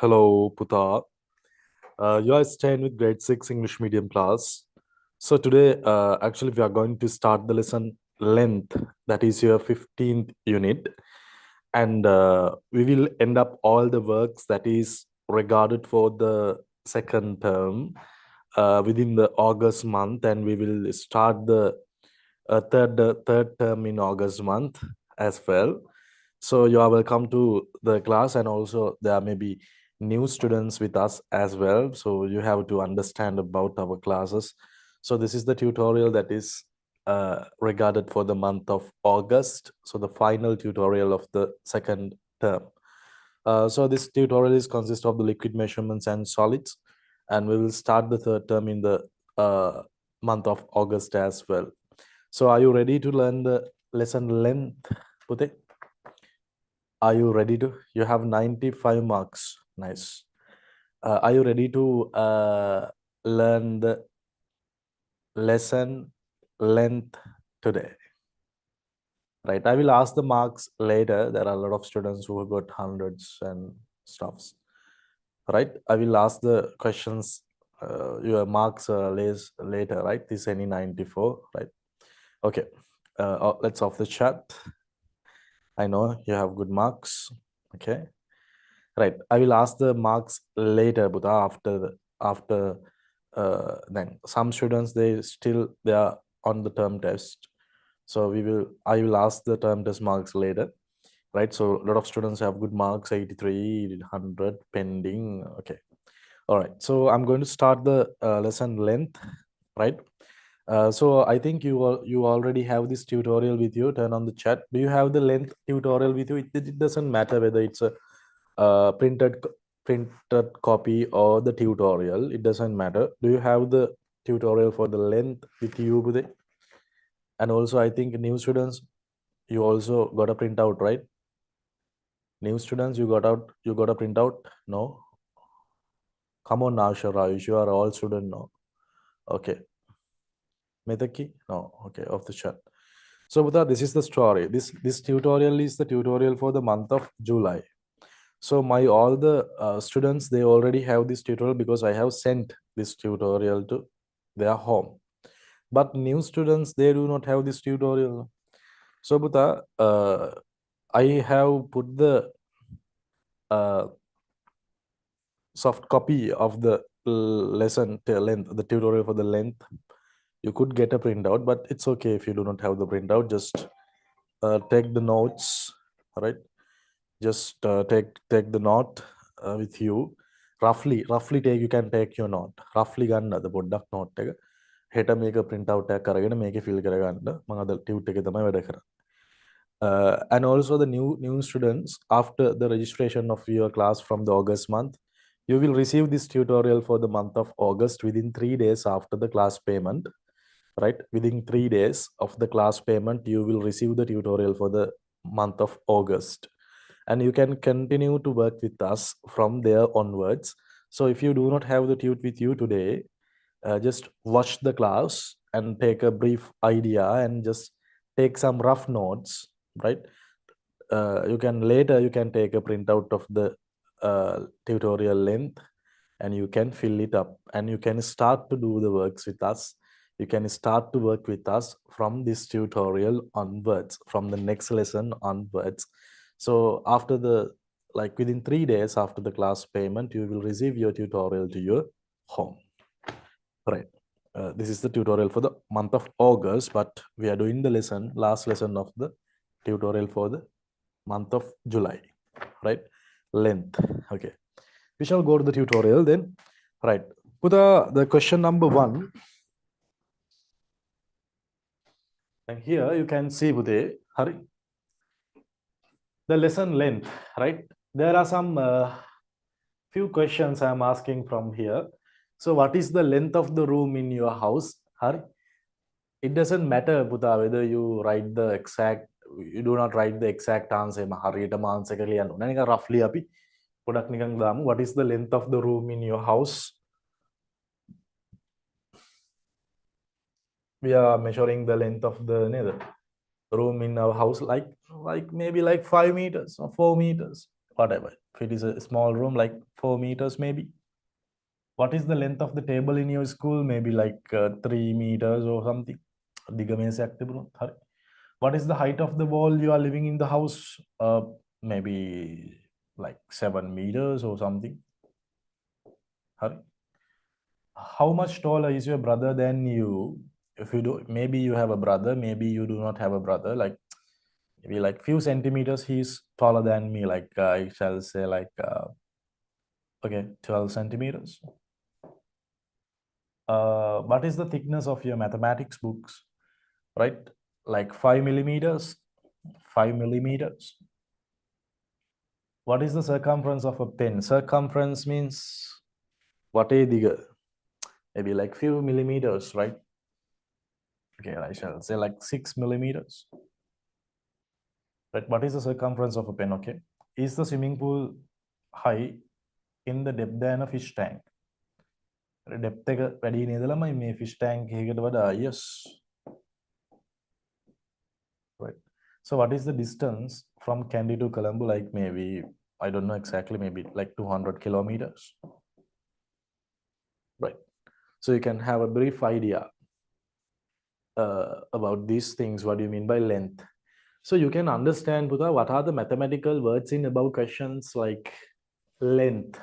Hello, Puta. You are staying with grade 6 English medium class. So today, actually, we are going to start the lesson length. That is your 15th unit. And we will end up all the works that is regarded for the second term within the August month. And we will start the third term in August month as well. So you are welcome to the class, and also there may be new students with us as well. So you have to understand about our classes. So this is the tutorial that is regarded for the month of August. So the final tutorial of the second term. So this tutorial is consist of the liquid measurements and solids, and we will start the third term in the month of August as well. So are you ready to learn the lesson length, Pute? Are you ready to? You have 95 marks. Nice. Are you ready to learn the lesson length today? Right. I will ask the marks later. There are a lot of students who have got hundreds and stuffs. Right. I will ask the questions. Your marks later. Right. This any 94. Right. Okay. Let's off the chat. I know you have good marks. Okay. Right. I will ask the marks later, but after then some students they are on the term test. So I will ask the term test marks later. Right. So a lot of students have good marks, 83, 100 pending. Okay. All right. So I'm going to start the lesson length. Right. So I think you already have this tutorial with you. Turn on the chat. Do you have the length tutorial with you? It doesn't matter whether it's a printed copy or the tutorial. It doesn't matter. Do you have the tutorial for the length with you, Budhe? And also, I think new students, you also got a printout, right? New students, you got a printout? No. Come on now, Shara. You are all student now. Okay. Metaki? No. Okay. Off the chat. So, Buddha, this is the story. This tutorial is the tutorial for the month of July. So my all the students, they already have this tutorial because I have sent this tutorial to their home. But new students, they do not have this tutorial. So Buddha, I have put the uh, soft copy of the lesson length, the tutorial for the length. You could get a printout, but it's okay if you do not have the printout. Just take the notes, right? Just take the note with you. Roughly take, you can take your note. Roughly ගන්න අද පොඩ්ඩක් note එක. හෙට මේක print out එකක් අරගෙන මේකේ fill කරගන්න. මම අද tute එකේ තමයි වැඩ කරන්නේ. And also the new students, after the registration of your class from the August month, you will receive this tutorial for the month of August within 3 days after the class payment. Right, within 3 days of the class payment, you will receive the tutorial for the month of August, and you can continue to work with us from there onwards. So if you do not have the tute with you today, just watch the class and take a brief idea and just take some rough notes, right? You can take a printout of the tutorial length, and you can fill it up, and you can start to do the works with us. You can start to work with us from this tutorial onwards, from the next lesson onwards. So after within 3 days after the class payment, you will receive your tutorial to your home. Right. This is the tutorial for the month of August, but we are doing the last lesson of the tutorial for the month of July, right? Length. Okay. We shall go to the tutorial then. Right. Put the question number 1. And here you can see, Bude, hurry. The lesson length, right? There are some few questions I am asking from here. So what is the length of the room in your house? Hurry. It doesn't matter, Buddha, whether you write the exact, you do not write the exact answer. Roughly, what is the length of the room in your house? We are measuring the length of the room in our house, like maybe like 5 meters or 4 meters. whatever. If it is a small room, like 4 meters maybe. What is the length of the table in your school? Maybe like 3 meters or something. දිග මේසයක් තිබුණොත්. හරි. What is the height of the wall you are living in the house? Maybe like 7 meters or something. Hurry. How much taller is your brother than you? If you do, maybe you have a brother, maybe you do not have a brother. Like maybe like few centimeters, he's taller than me. Like I shall say like okay, 12 centimeters. What is the thickness of your mathematics books? Right, like 5 millimeters. 5 millimeters. What is the circumference of a pen? Circumference means what a digger. Maybe like few millimeters, right? Okay, I shall say like 6 millimeters. Right, what is the circumference of a pen? Okay, is the swimming pool high in the depth than a fish tank? Depth එක වැඩි නේද ළමයි මේ fish tank එකකට වඩා? Yes. Right. So what is the distance from Kandy to Colombo? Like maybe, I don't know exactly, maybe like 200 kilometers. Right. So you can have a brief idea about these things. What do you mean by length? So you can understand, Buddha, what are the mathematical words in above questions like length,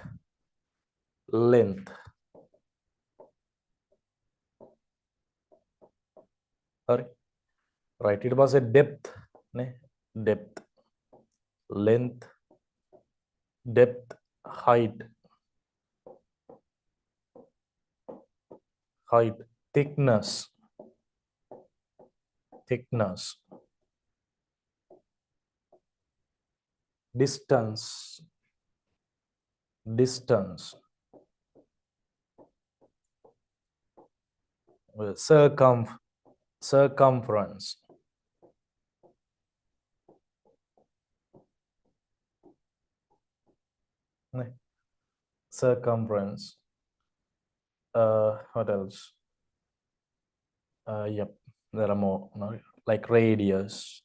length. Sorry. Right. It was a depth, ne? Depth, length, depth, height, height, thickness, thickness, distance, distance, circumference, ne? Circumference. What else? Yep, there are more, no? Like radius,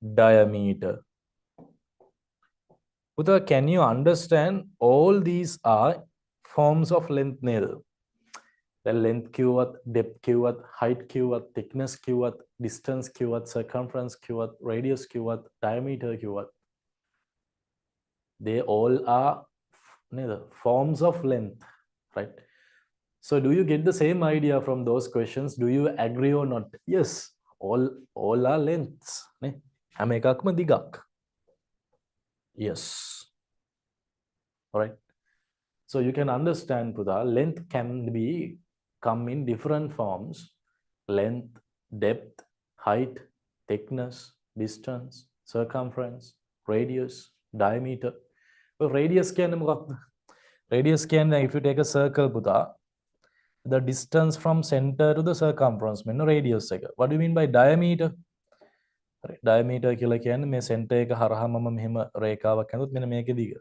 diameter. Buddha, can you understand all these are forms of length neda? The length kiwat, depth kiwat, height kiwat, thickness kiwat, distance kiwat, circumference kiwat, radius kiwat, diameter kiwat. They all are forms of length, right? So do you get the same idea from those questions? Do you agree or not? Yes, all are lengths. හැම එකක්ම දිගක්. Yes. All right. So you can understand, Buddha, length can be come in different forms: length, depth, height, thickness, distance, circumference, radius, diameter. Well, radius can, radius can, if you take a circle, Buddha, the distance from center to the circumference, radius. What do you mean by diameter? Diameter කියලා කියන්නේ මේ center එක හරහා මම මෙහෙම රේඛාවක් ඇඳුත් මෙන්න මේකේ දිග.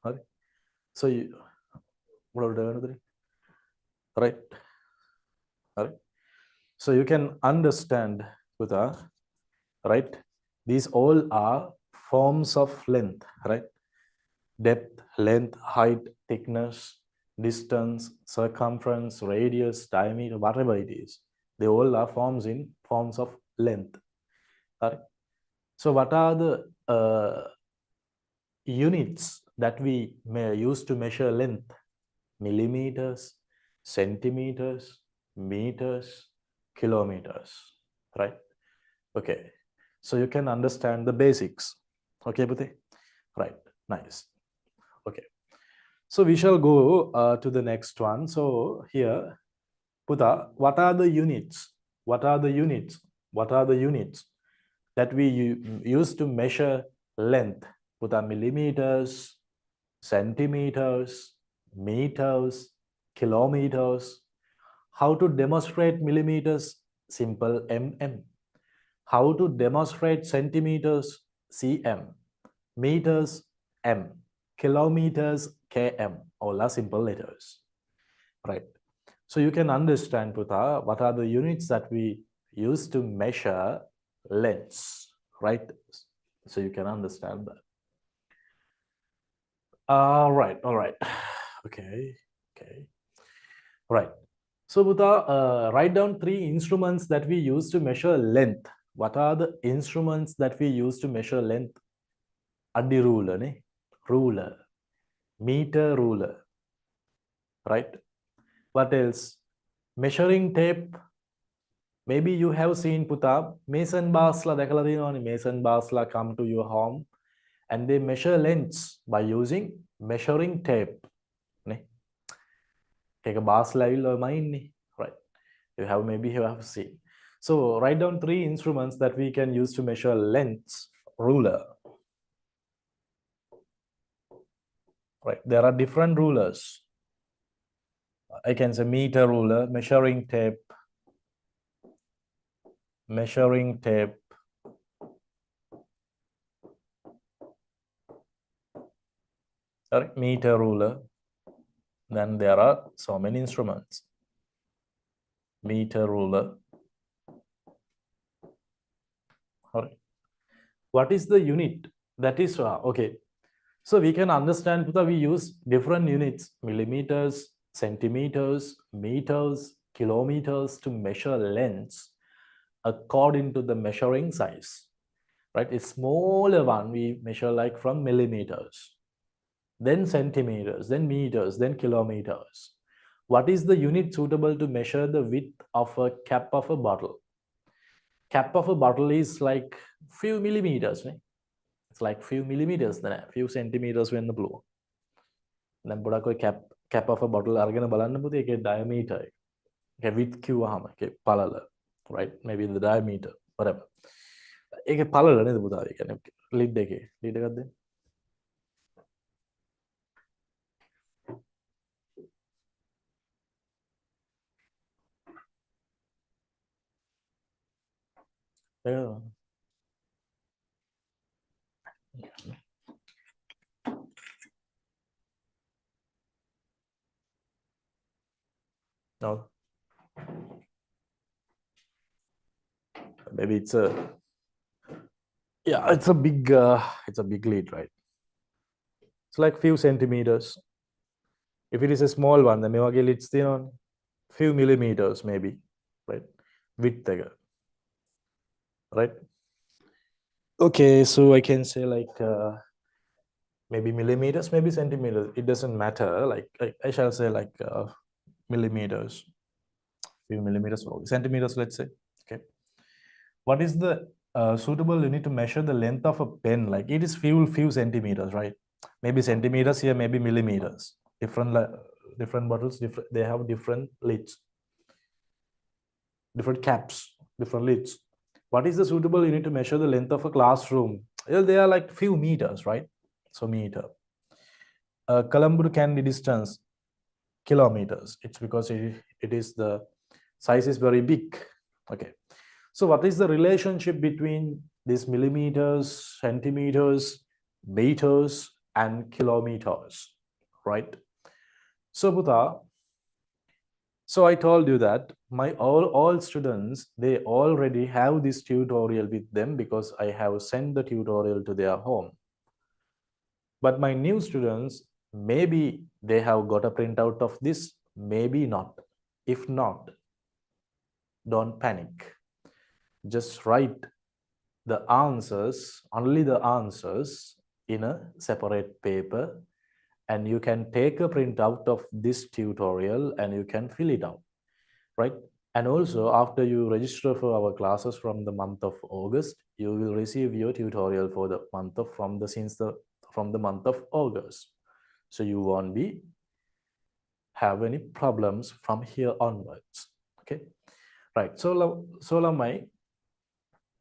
හරි. So you, right? Right. So you can understand, Buddha, right? These all are forms of length, right? Depth, length, height, thickness, distance, circumference, radius, diameter, whatever it is, they all are forms of length. Right? So what are the units that we may use to measure length? Millimeters, centimeters, meters, kilometers, right? Okay, so you can understand the basics. Okay, Buddhi? Right, nice. Okay, so we shall go to the next one. So here, Buddha, what are the units? What are the units? What are the units that we use to measure length? Buddha, millimeters, centimeters, meters, kilometers. How to demonstrate millimeters? Simple mm. How to demonstrate centimeters? cm. Meters? m. Kilometers? km. All are simple letters. Right. So you can understand, Buddha, what are the units that we use to measure lengths. right? So you can understand that. All right. Okay. Right. So Buddha, write down 3 instruments that we use to measure length. What are the instruments that we use to measure length? Addi ruler, ne? Ruler, meter ruler, right? What else? Measuring tape. Maybe you have seen Puta, Mason Basla, Mason Basla come to your home and they measure lengths by using measuring tape. Ne? Take a Basla or mine, right? You have seen. So write down 3 instruments that we can use to measure lengths. Ruler, right? There are different rulers. I can say meter ruler, measuring tape, sorry, meter ruler. Then there are so many instruments. Meter ruler. All right. What is the unit? That is okay. So we can understand that we use different units, millimeters, centimeters, meters, kilometers to measure lengths according to the measuring size. Right? A smaller one we measure like from millimeters, then centimeters, then meters, then kilometers. What is the unit suitable to measure the width of a cap of a bottle? Cap of a bottle is like few millimeters. Right? It's like few millimeters, then a few centimeters when the blue. Then put a cap of a bottle argan balan diameter. Width Q palala, right? Maybe the diameter, whatever. Eke palala ne buda lid deke. Lid ekadde. Yeah. No. Maybe it's a it's a big lead, right? It's like few centimeters. If it is a small one, then maybe it's few millimeters, maybe, right? Width, right? Okay, so I can say like maybe millimeters, maybe centimeters. It doesn't matter. Like I shall say like millimeters, few millimeters, or centimeters, let's say. Okay. What is the suitable unit to measure the length of a pen? Like it is few centimeters, right? Maybe centimeters here, maybe millimeters. Different bottles, they have different lids, different caps, different lids. What is the suitable unit to measure the length of a classroom? Well, they are like few meters, right? So meter. Colombo Candy distance, kilometers. It's because it is the size is very big. Okay. So what is the relationship between these millimeters, centimeters, meters, and kilometers, right? So Buddha, so I told you that my all students, they already have this tutorial with them because I have sent the tutorial to their home. But my new students, maybe they have got a printout of this, maybe not. If not, don't panic. Just write the answers, only the answers in a separate paper, and you can take a printout of this tutorial and you can fill it out, right? And also after you register for our classes from the month of August, you will receive your tutorial for the month of from the month of August. So you won't be have any problems from here onwards. Okay, right. So Lamai,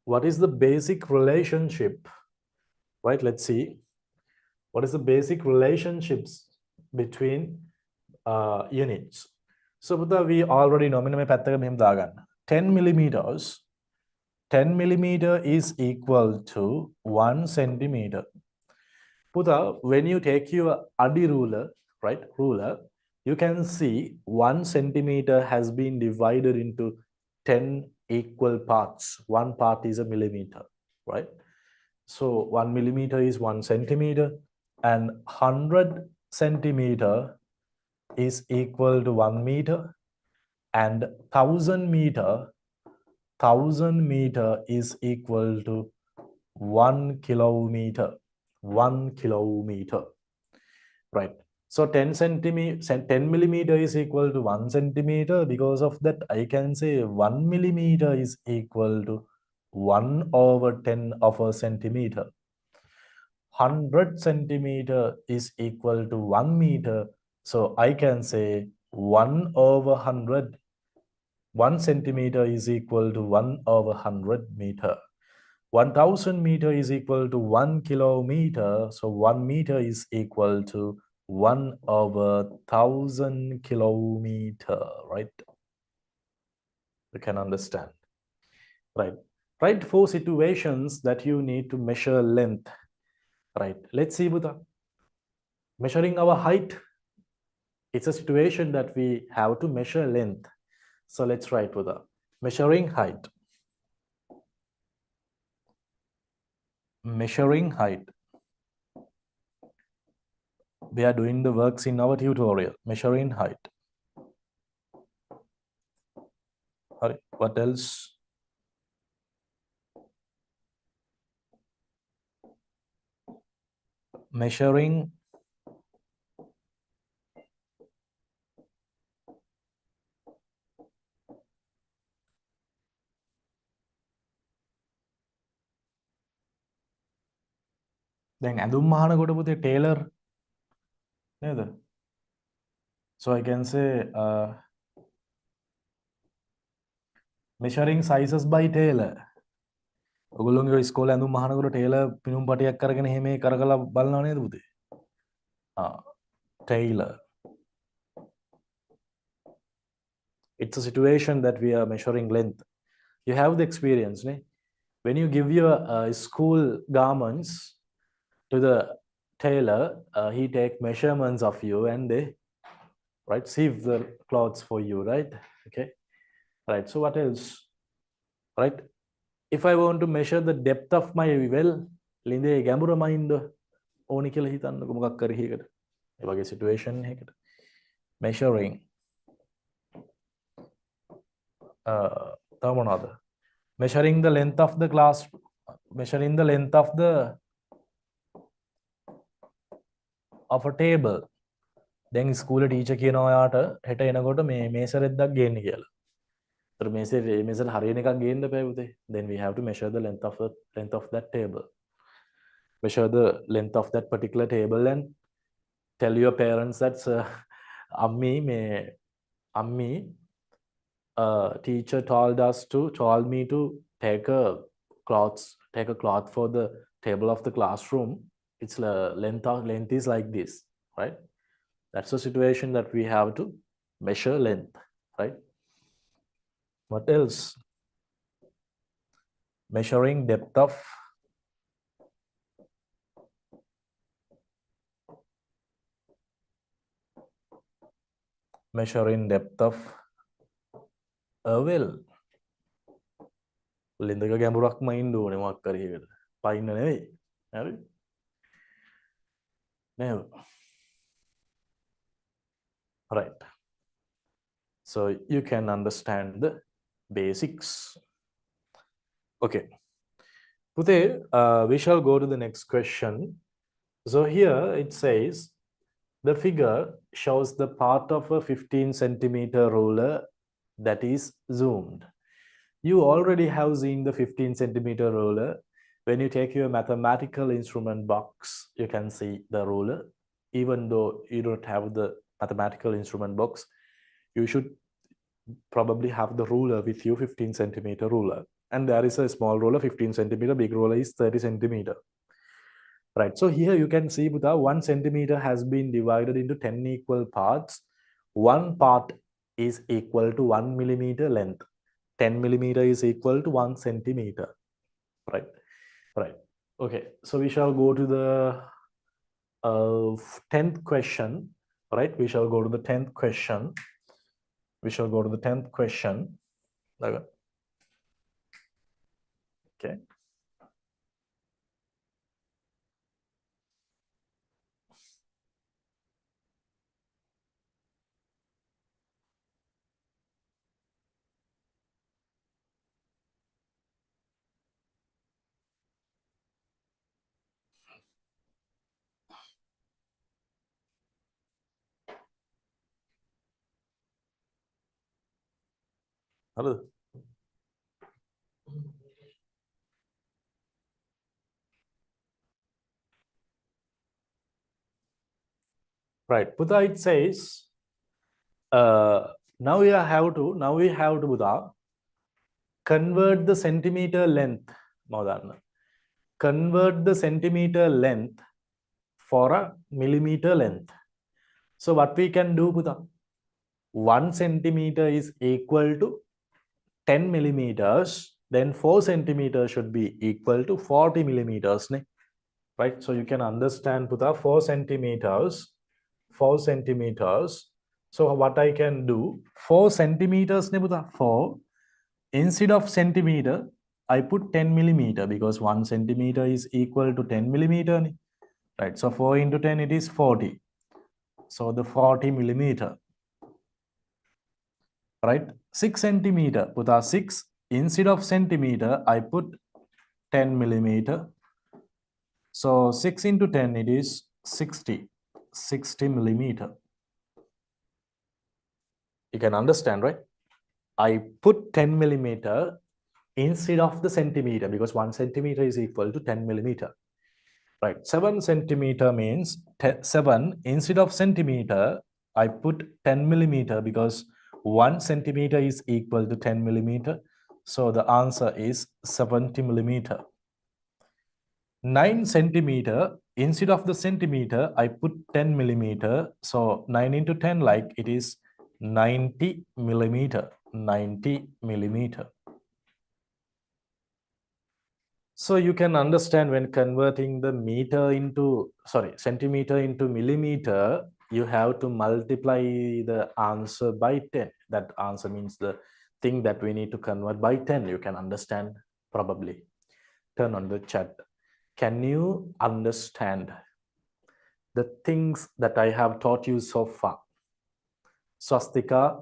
what is the basic relationship, right? Let's see what is the basic relationships between units. So we already know 10 millimeters. 10 millimeter is equal to 1 centimeter. Puta, when you take your Adi ruler, right, ruler, you can see 1 centimeter has been divided into 10 equal parts. One part is a millimeter, right? So 1 millimeter is 1 centimeter, and 100 centimeter is equal to 1 meter, and 1000 meter is equal to 1 kilometer. 1 kilometer. Right. So 10 millimeter is equal to 1 centimeter. Because of that, I can say 1 millimeter is equal to 1 over 10 of a centimeter. 100 centimeter is equal to 1 meter. So I can say 1 over 100. 1 centimeter is equal to 1 over 100 meter. 1000 meter is equal to 1 kilometer. So 1 meter is equal to 1 over 1000 kilometer, right? You can understand, right? Right, for situations that you need to measure length, right? Let's see, Buddha. Measuring our height, it's a situation that we have to measure length. So let's write, Buddha. Measuring height. Measuring height. We are doing the works in our tutorial. Measuring height. What else? Measuring දැන් ඇඳුම් මහනකොට පුතේ tailor නේද? So I can say measuring sizes by tailor. ඔයගොල්ලෝගේ ඉස්කෝලේ ඇඳුම් මහනකොට tailor පිනුම් පටියක් අරගෙන එහෙම කරකලා බලනව නේද පුතේ? Tailor. It's a situation that we are measuring length. You have the experience, ne? When you give your school garments to the tailor, he take measurements of you and they right sieve the clothes for you, right? Okay, right. So what else, right? If I want to measure the depth of my well, ලිඳේ ගැඹුර මයින්ද ඕනි කියලා හිතන්නකො මොකක් කර එකකට. ඒ වගේ situation එකකට. Measuring තව මොනවද? Measuring the length of the class, measuring the length of a table. දැන් ස්කූලේ ටීචර් කියනවා ඔයාට හෙට එනකොට මේ මේසරෙද්දක් ගේන්න කියලා. ඒතර මේසර හරියන එකක් ගේන්න බෑ පුතේ. Then we have to measure the length of that table. Measure the length of that particular table and tell your parents that Ammi, teacher told me to take a cloth for the table of the classroom. Its length is like this, right? That's a situation that we have to measure length, right? What else? Measuring depth of a well. ලිඳක ගැඹුරක්ම ඉන්න ඕනේ මොකක් හරි එකකට. පයින්න නෙවෙයි. හරි? නේද? Right. So you can understand the basics. Okay. Pute, we shall go to the next question. So here it says the figure shows the part of a 15 centimeter ruler that is zoomed. You already have seen the 15 centimeter ruler. When you take your mathematical instrument box, you can see the ruler. Even though you don't have the mathematical instrument box, you should probably have the ruler with you, 15 centimeter ruler. And there is a small ruler, 15 centimeter, big ruler is 30 centimeter. Right, so here you can see Buddha, 1 centimeter has been divided into 10 equal parts. One part is equal to 1 millimeter length. 10 millimeter is equal to 1 centimeter. Right, right. Okay, so we shall go to the 10th question. Right, we shall go to the 10th question. Okay. Right. Buddha, it says, now we have to Buddha convert the centimeter length. Convert the centimeter length for a millimeter length. So what we can do, Buddha? 1 centimeter is equal to 10 millimeters. Then 4 centimeters should be equal to 40 millimeters. Right? So you can understand, Buddha, 4 centimeters. 4 centimeters. So what I can do, 4 centimeters, 4. Instead of centimeter, I put 10 millimeter because 1 centimeter is equal to 10 millimeter. Right. So 4 into 10, it is 40. So the 40 millimeter. Right. 6 centimeter, put a 6. Instead of centimeter, I put 10 millimeter. So 6 into 10, it is 60. 60 millimeter. You can understand, right? I put 10 millimeter instead of the centimeter because 1 centimeter is equal to 10 millimeter. Right. 7 centimeter means 7 instead of centimeter, I put 10 millimeter because 1 centimeter is equal to 10 millimeter. So the answer is 70 millimeter. 9 centimeter, instead of the centimeter, I put 10 millimeter. So 9 into 10, like it is 90 millimeter. 90 millimeter. So you can understand when converting the centimeter into millimeter, you have to multiply the answer by 10. That answer means the thing that we need to convert by 10. You can understand probably. Turn on the chat. Can you understand the things that I have taught you so far? Swastika.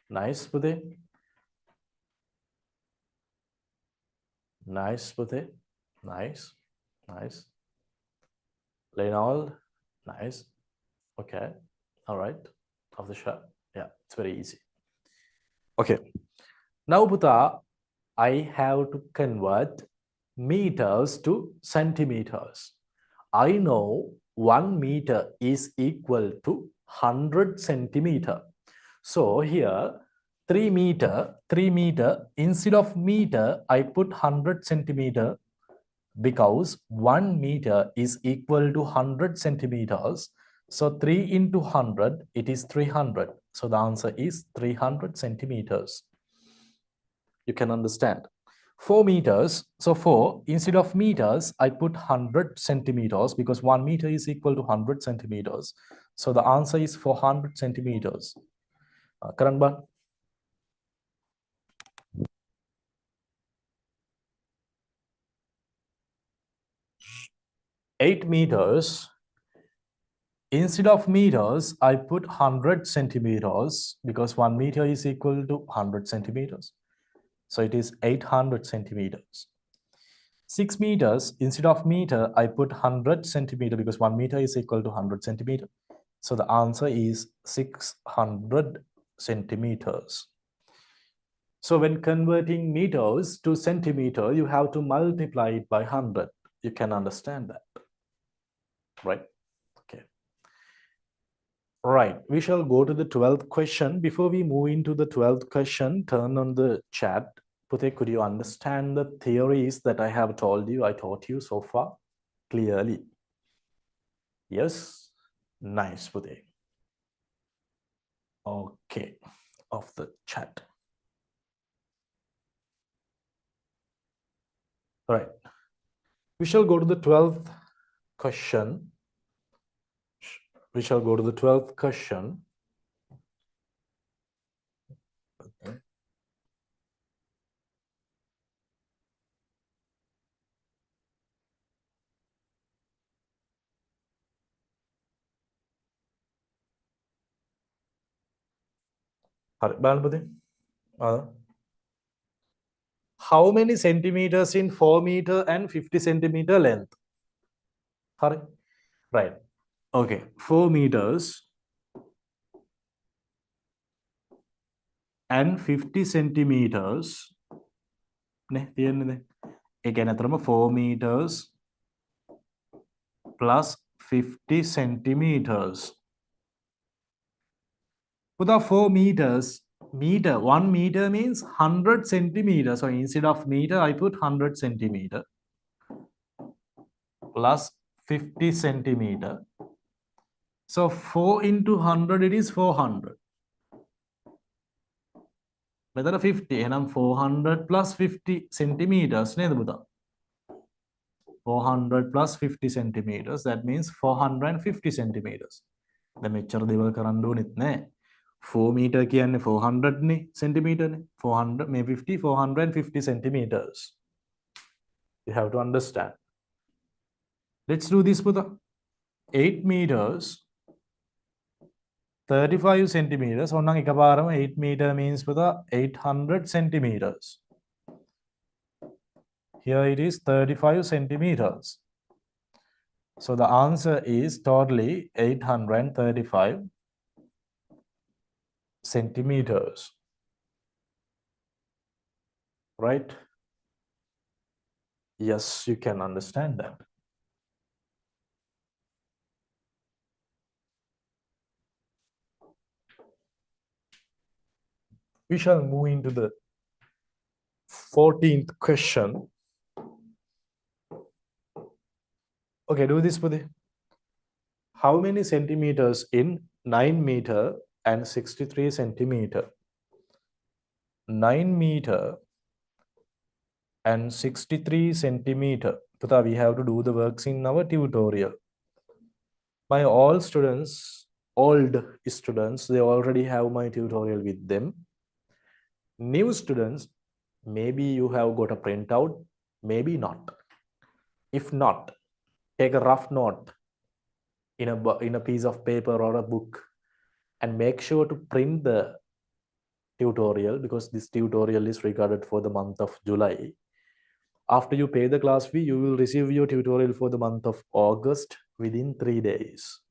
Nice, Budhe. Nice, Budhe. Nice. Nice. Leonard. Nice. Okay. All right. Of the shot. Yeah, it's very easy. Okay. Now, Buddha, I have to convert meters to centimeters. I know 1 meter is equal to 100 centimeter. So here, 3 meter, instead of meter, I put 100 centimeter because 1 meter is equal to 100 centimeters. So 3 into 100, it is 300. So the answer is 300 centimeters. You can understand. 4 meters. So 4, instead of meters, I put 100 centimeters because 1 meter is equal to 100 centimeters. So the answer is 400 centimeters. Karan, 8 meters. Instead of meters, I put 100 centimeters because 1 meter is equal to 100 centimeters. So it is 800 centimeters. 6 meters, instead of meter, I put 100 centimeter because 1 meter is equal to 100 centimeter. So the answer is 600 centimeters. So when converting meters to centimeter, you have to multiply it by 100. You can understand that, right? Okay. Right. We shall go to the 12th question. Before we move into the 12th question, turn on the chat. Pute, could you understand the theories that I have told you, I taught you so far clearly? Yes? Nice, Pute. Okay. Off the chat. Right. We shall go to the 12th question. We shall go to the 12th question. Okay. How many centimeters in 4 meter and 50 centimeter length? Right. Okay. 4 meters. and 50 centimeters නේ තියෙන්නේ දැන්. ඒ කියන්නේ අතරම 4 meters plus 50 centimeters. Without 4 meters, meter, 1 meter means 100 centimeters. So instead of meter, I put 100 centimeter plus 50 centimeter. So 4 into 100, it is 400. මෙතන 50 එහෙනම් 400 plus 50 centimeters නේද පුතා 400 plus 50 centimeters that means 450 centimeters දැන් මෙච්චර දේවල් කරන්න ඕනෙත් නෑ 4 meter කියන්නේ 400 නේ centimeter නේ 400 මේ 50 450 centimeters you have to understand let's do this පුතා 8 meters 35 centimeters ඕනනම් එකපාරම 8 meter means පුතා 800 centimeters here it is 35 centimeters. So the answer is totally 835 centimeters. Right? Yes, you can understand that. We shall move into the 14th question. Okay, do this, Pudi. How many centimeters in 9 meter and 63 centimeter? 9 meter and 63 centimeter. Puta, we have to do the works in our tutorial. My old students, they already have my tutorial with them. New students, maybe you have got a printout, maybe not. If not, take a rough note in a piece of paper or a book and make sure to print the tutorial because this tutorial is recorded for the month of July. After you pay the class fee, you will receive your tutorial for the month of August within 3 days.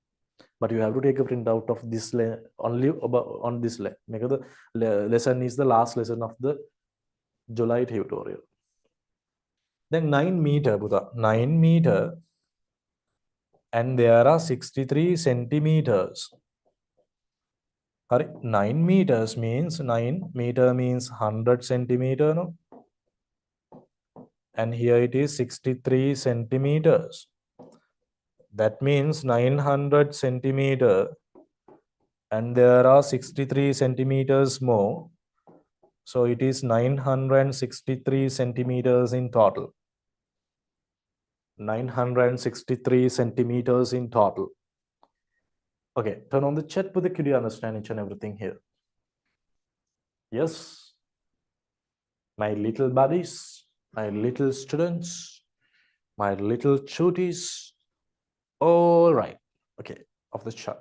But you have to take a printout of this only on this because the lesson is the last lesson of the July tutorial. Then 9 meter, Buddha, 9 meter, and there are 63 centimeters. 9 meters means 9 meter means 100 centimeter, no? And here it is 63 centimeters. That means 900 centimeter and there are 63 centimeters more. So it is 963 centimeters in total. 963 centimeters in total. Okay, turn on the chat, but could you understand each and everything here? Yes. My little buddies, my little students, my little chuties. All right. Okay, off the chart.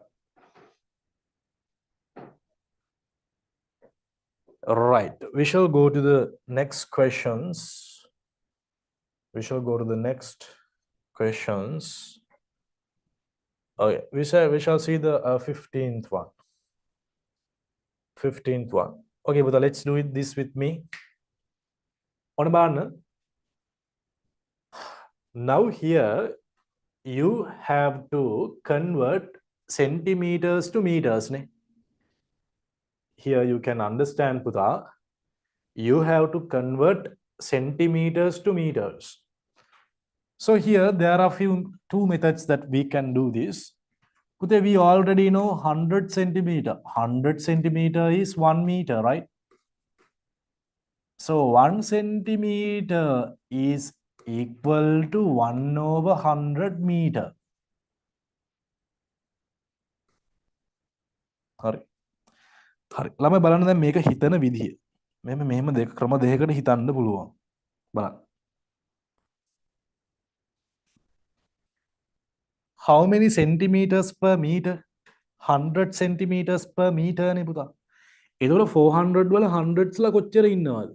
Right. We shall go to the next questions. We shall go to the next questions. Okay, we shall see the 15th one. 15th one. Okay, but let's do it this with me. On banner. Now here you have to convert centimeters to meters. Ne? Here you can understand, Puta. You have to convert centimeters to meters. So here there are two methods that we can do this. Puta, we already know 100 centimeter. 100 centimeter is 1 meter, right? So 1 centimeter is equal to 1 over 100 meter. හරි. ළමයි බලන්න දැන් මේක හිතන විදිය. මෙහෙම දෙක ක්‍රම දෙකකට හිතන්න පුළුවන්. බලන්න. How many centimeters per meter? 100 centimeters per meter නේ පුතා. ඒතකොට 400 වල 100s ලා කොච්චර ඉන්නවද?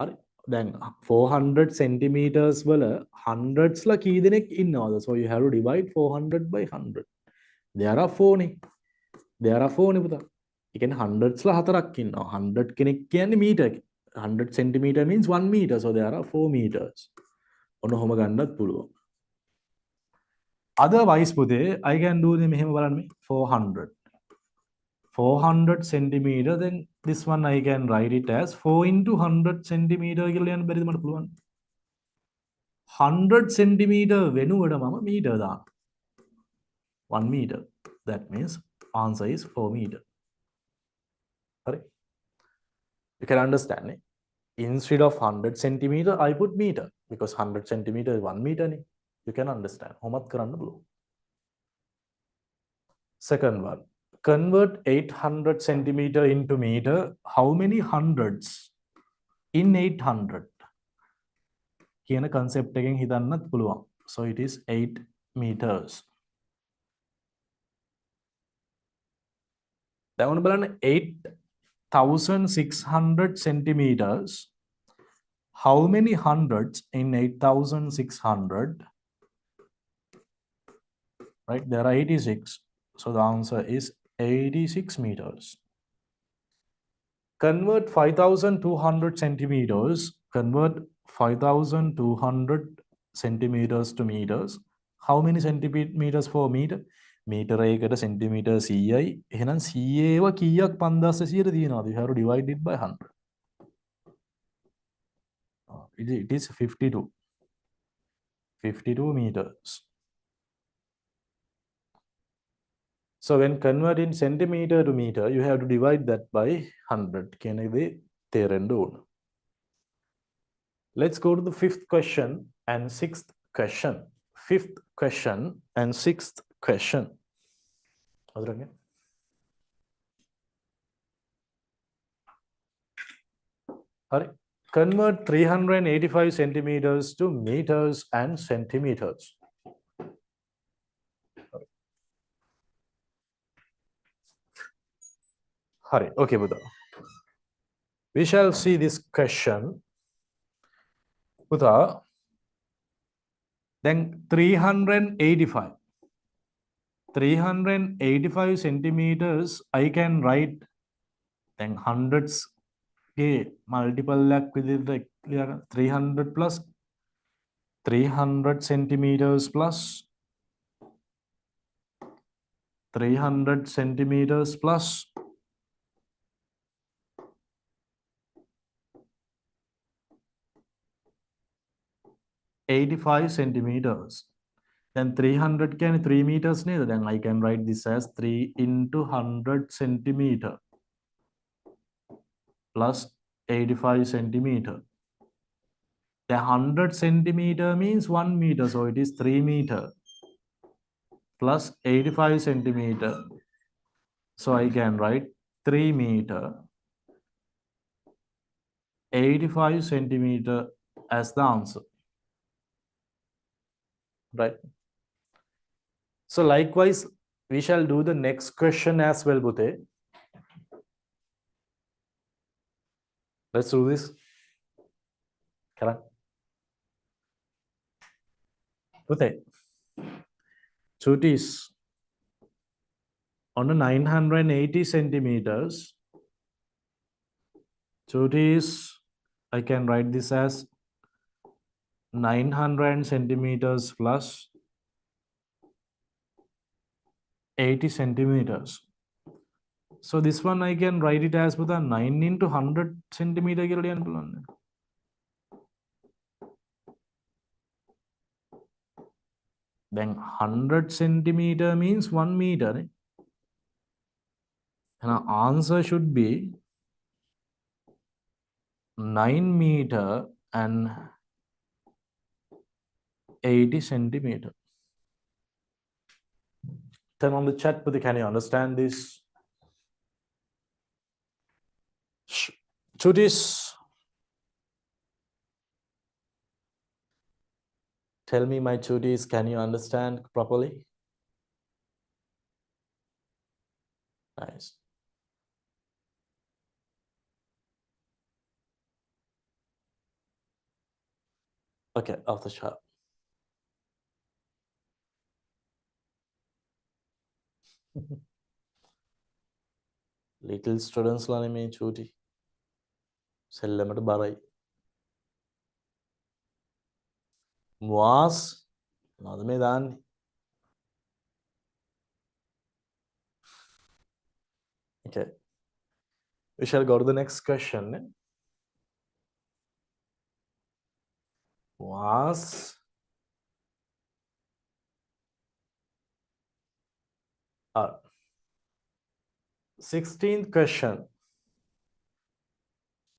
හරි. දැන් 400 centimeters වල 100s ලා කී දෙනෙක් ඉන්නවද? So you have to divide 400 by 100. There are 4 නේ. There are 4 නේ පුතා. ඒ කියන්නේ hundreds ලා හතරක් ඉන්නවා. 100 කෙනෙක් කියන්නේ meter. 100 centimeter means 1 meter. So there are 4 meters. ඔන්න ඔහොම ගන්නත් පුළුවන්. Otherwise පුතේ I can do the මෙහෙම බලන්න මේ 400. 400 centimeter, then this one I can write it as 4 into 100 centimeter කියලා ලියන්න බැරිද මට පුළුවන්. 100 centimeter වෙනුවට මම meter දාන්න. 1 meter. That means answer is 4 meter. Hari? You can understand it. Instead of 100 centimeter, I put meter because 100 centimeter is 1 meter. You can understand. Homat karanna බලමු. Second one. Convert 800 centimeter into meter. How many hundreds in 800? කියන concept එකෙන් හිතන්නත් පුළුවන්. So it is 8 meters. දැන් ඔන්න බලන්න 8,600 centimeters. How many hundreds in 8,600? Right, there are 86. So the answer is 86 meters. Convert 5,200 centimeters. Convert 5,200 centimeters to meters. How many centimeters for meter? Meter එකකට centimeter 100යි. එහෙනම් 100ව කීයක් 5,100ට තියෙනවද? You have to divide it by 100. It is 52. 52 meters. So when converting centimeter to meter, you have to divide that by 100. කියන දේ තේරෙන්න ඕන. Let's go to the fifth question and sixth question. Fifth question and sixth question. Hurry. Convert 385 centimeters to meters and centimeters. Hurry. Okay, Buddha. We shall see this question. Buddha. Then 385. 385 centimeters, I can write then hundreds multiple with the 300 plus 300 centimeters plus 300 centimeters plus 85 centimeters. Then 300 can 3 meters neither. Then I can write this as 3 into 100 centimeter plus 85 centimeter. The 100 centimeter means 1 meter. So it is 3 meter plus 85 centimeter. So I can write 3 meter 85 centimeter as the answer. Right. So likewise, we shall do the next question as well, Bute. Let's do this. Karan. Bute. Chutis on a 980 centimeters. Chutis, I can write this as 900 centimeters plus 80 centimeters. So this one I can write it as with a 9 into 100 centimeter. Then 100 centimeter means 1 meter. And our answer should be 9 meter and 80 centimeter. Turn on the chat, but can you understand this? Chutis, tell me, my chutis, can you understand properly? Nice. Okay, off the chart. Little ස්ටඩන්ස්ලාන මේ චූටි සෙල්ලමට බරයි වාස් නද මේ දාන්නේ okay we shall go to the next question was 16th question.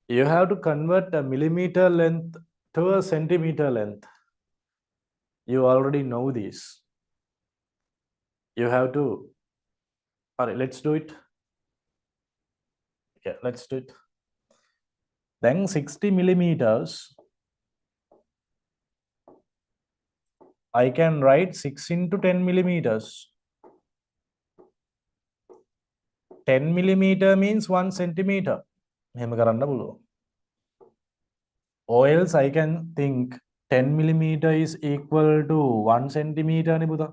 You have to convert a millimeter length to a centimeter length. You already know this. You have to. All right, let's do it. Okay, let's do it. Then 60 millimeters. I can write 6 into 10 millimeters. 10 millimeter means 1 centimeter. එහෙම කරන්න පුළුවන්. Or else I can think 10 millimeter is equal to 1 centimeter නේ පුතා.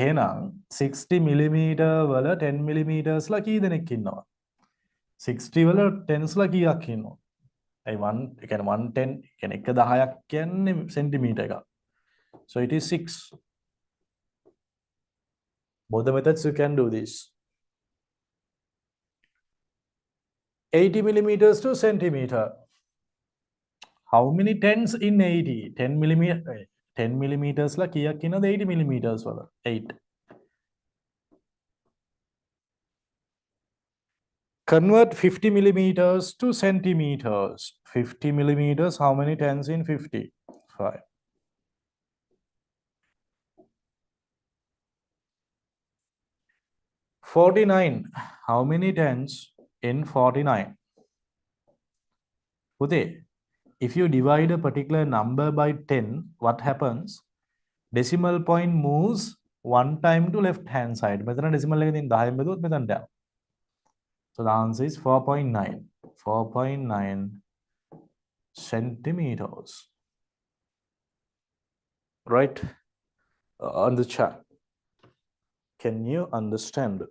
එහෙනම් 60 millimeter වල 10 millimeters ලා කී දෙනෙක් ඉන්නවා? 60 වල 10s ලා කීයක් ඉන්නවා? ඒ 1 ඒ කියන්නේ 110 කියන්නේ 1/10ක් කියන්නේ සෙන්ටිමීටර් එකක්. So it is 6. Both the methods you can do this. 80 millimeters to centimeter. How many tens in 80? 10 millimeter 10 millimeters ला කීයක් ඉන්නවද 80 millimeters වල? 8. Convert 50 millimeters to centimeters. 50 millimeters, how many tens in 50? 5. 49. How many tens in 49? Pute, if you divide a particular number by 10, what happens? Decimal point moves one time to left hand side. මෙතන decimal එකකින් 10 බෙදුවොත් මෙතනට යනවා. So the answer is 4.9. 4.9 centimeters. Right? On the chat. Can you understand?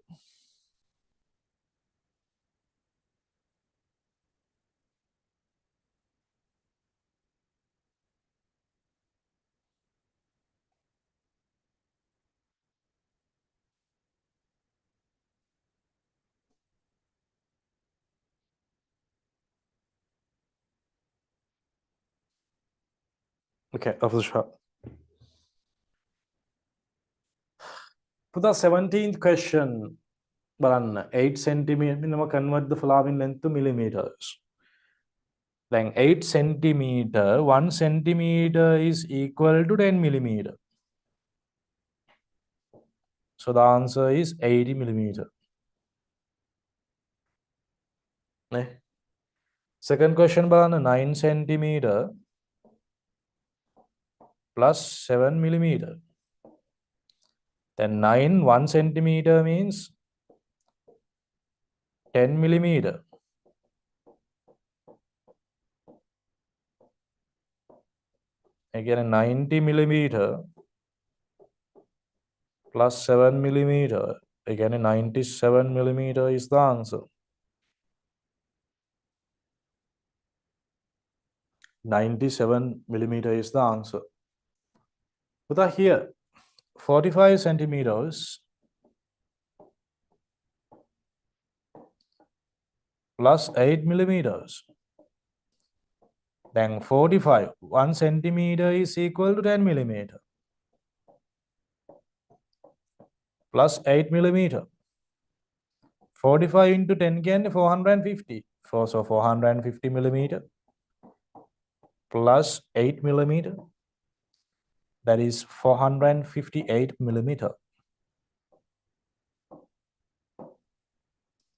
Okay, of the shot. For the 17th question, බලන්න 8 centimeter நம்ம convert the following length to millimeters. Then 8 centimeter, 1 centimeter is equal to 10 millimeter. So the answer is 80 millimeter. Second question බලන්න 9 centimeter plus 7 millimeter. Then 9, 1 centimeter means 10 millimeter. Again 90 millimeter plus 7 millimeter. Again 97 millimeter is the answer. 97 millimeter is the answer. But here 45 centimeters plus 8 millimeters. Then 45, 1 centimeter is equal to 10 millimeter plus 8 millimeter. 45 into 10 can 450. So 450 millimeter plus 8 millimeter. That is 458 millimeter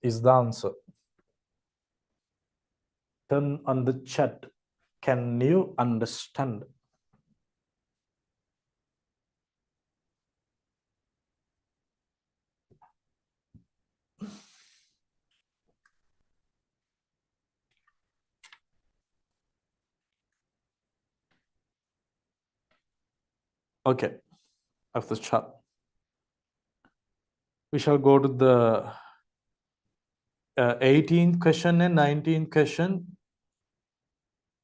is the answer. Turn on the chat. Can you understand? Okay, of the chat. We shall go to the 18th question and 19th question.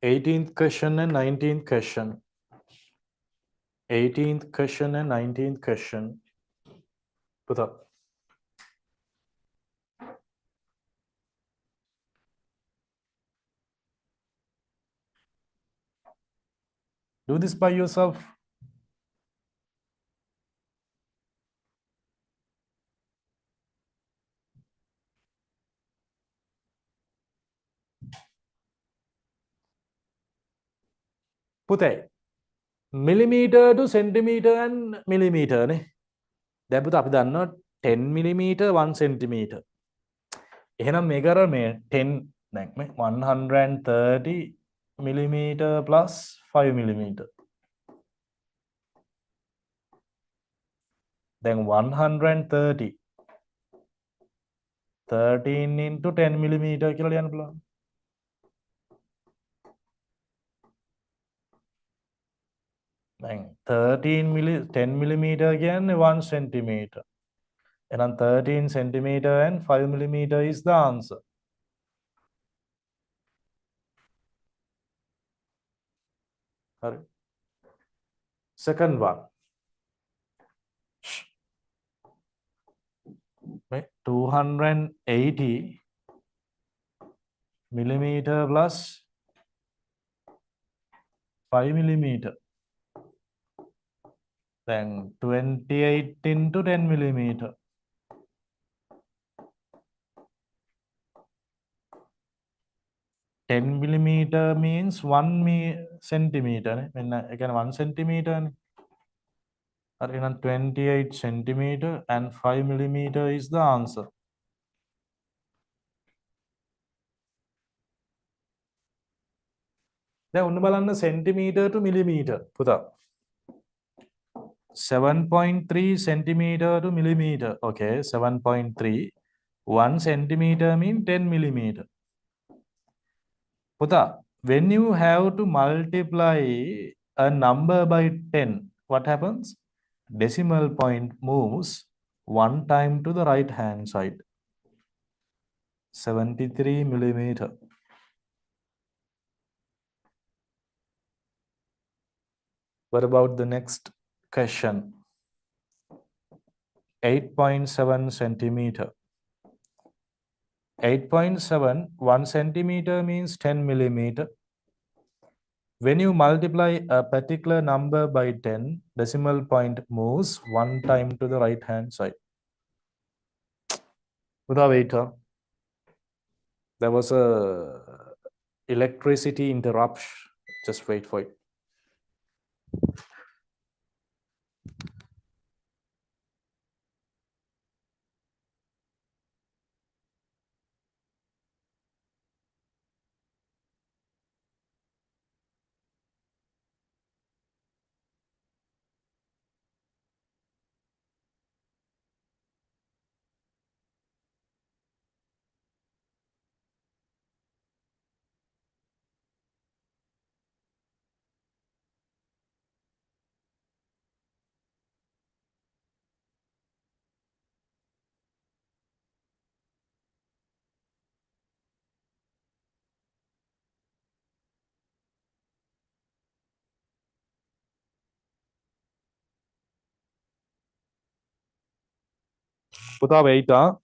18th question and 19th question. 18th question and 19th question. Put up. Do this by yourself. පුතේ millimeter to centimeter and millimeter නේ. දැන් පුතා අපි දන්නවා 10 millimeter 1 centimeter. එහෙනම් මේක අර මේ 10 දැන් මේ 130 millimeter plus 5 millimeter. දැන් 130 13 into 10 millimeter කියලා ලියන්න පුළුවන්. දැන් 10 millimeter කියන්නේ 1 centimeter. එහෙනම් 13 centimeter and 5 millimeter is the answer. Hurry. Second one. 280 millimeter plus 5 millimeter. Then 28 into 10 millimeter. 10 millimeter means 1 centimeter. Again 1 centimeter. Again 28 centimeter and 5 millimeter is the answer. දැන් ඔන්න බලන්න centimeter to millimeter පුතා 7.3 centimeter to millimeter. Okay, 7.3. 1 centimeter means 10 millimeter. Puta, when you have to multiply a number by 10, what happens? Decimal point moves 1 time to the right hand side. 73 millimeter. What about the next question? 8.7 centimeter. 8.7, 1 centimeter means 10 millimeter. When you multiply a particular number by 10, decimal point moves 1 time to the right hand side. Without waiter, there was a electricity interruption. Just wait for it. Without waiter.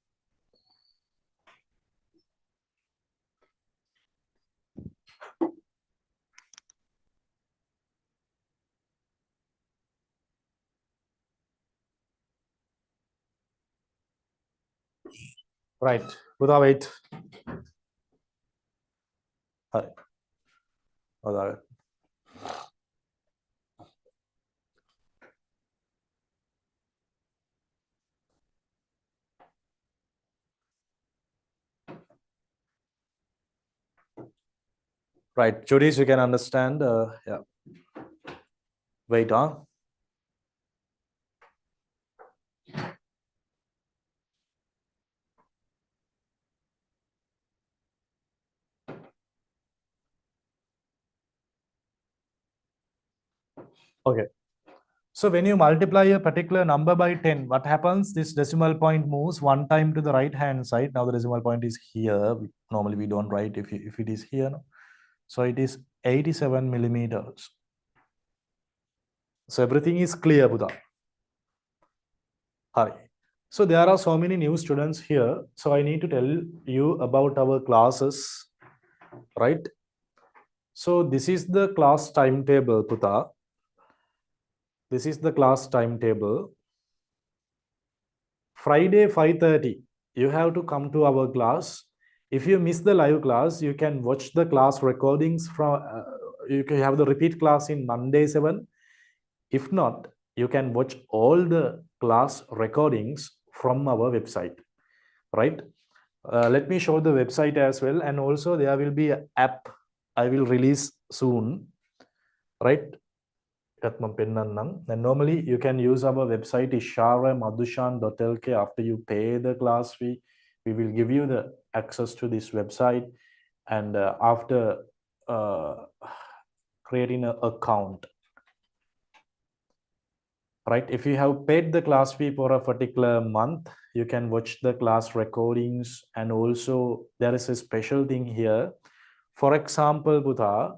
Right. Without wait. Hi. Without. Right. Judith, you can understand. Yeah. Wait, huh? Okay. So when you multiply a particular number by 10, what happens? This decimal point moves one time to the right hand side. Now the decimal point is here. Normally we don't write if it is here. No? So it is 87 millimeters. So everything is clear, Buddha. Hi. So there are so many new students here. So I need to tell you about our classes, right? So this is the class timetable, Puta. This is the class timetable. Friday 5:30, you have to come to our class. If you miss the live class, you can watch the class recordings from. You can have the repeat class in Monday 7. If not, you can watch all the class recordings from our website, right? Let me show the website as well, and also there will be an app I will release soon, right? And normally you can use our website isharamadushan.lk. After you pay the class fee, we will give you the access to this website, and after uh, creating an account, right, if you have paid the class fee for a particular month, you can watch the class recordings. And also there is a special thing here. For example, Buddha,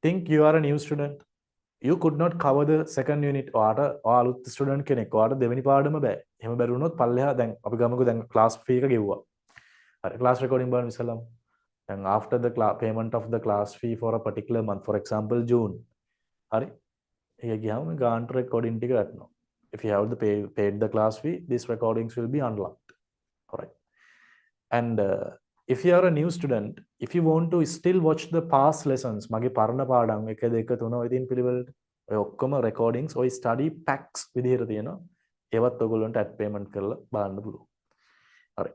think you are a new student. You could not cover the second unit. ඔයාට අලුත් student කෙනෙක්. ඔයාට දෙවෙනි පාඩම බෑ. එහෙම බැරි වුණොත් පල්ලෙහා දැන් අපි ගමුකෝ දැන් ක්ලාස් ෆී එක ගෙව්වා. හරි ක්ලාස් රෙකෝඩින් බලන්න ඉස්සෙල්ලාම. දැන් after the payment of the class fee for a particular month, for example June. හරි. ඒක ගියාම ගාන්ට රෙකෝඩින් ටික ගන්නවා. If you have paid the class fee, these recordings will be unlocked. All right. And if you are a new student, if you want to still watch the past lessons, මගේ පරණ පාඩම් 1 2 3 ඔය තියෙන පිළිවෙලට ඔය ඔක්කොම recordings ඔය study packs විදිහට තියෙනවා. ඒවත් ඔයගොල්ලන්ට at payment කරලා බලන්න පුළුවන්. හරි.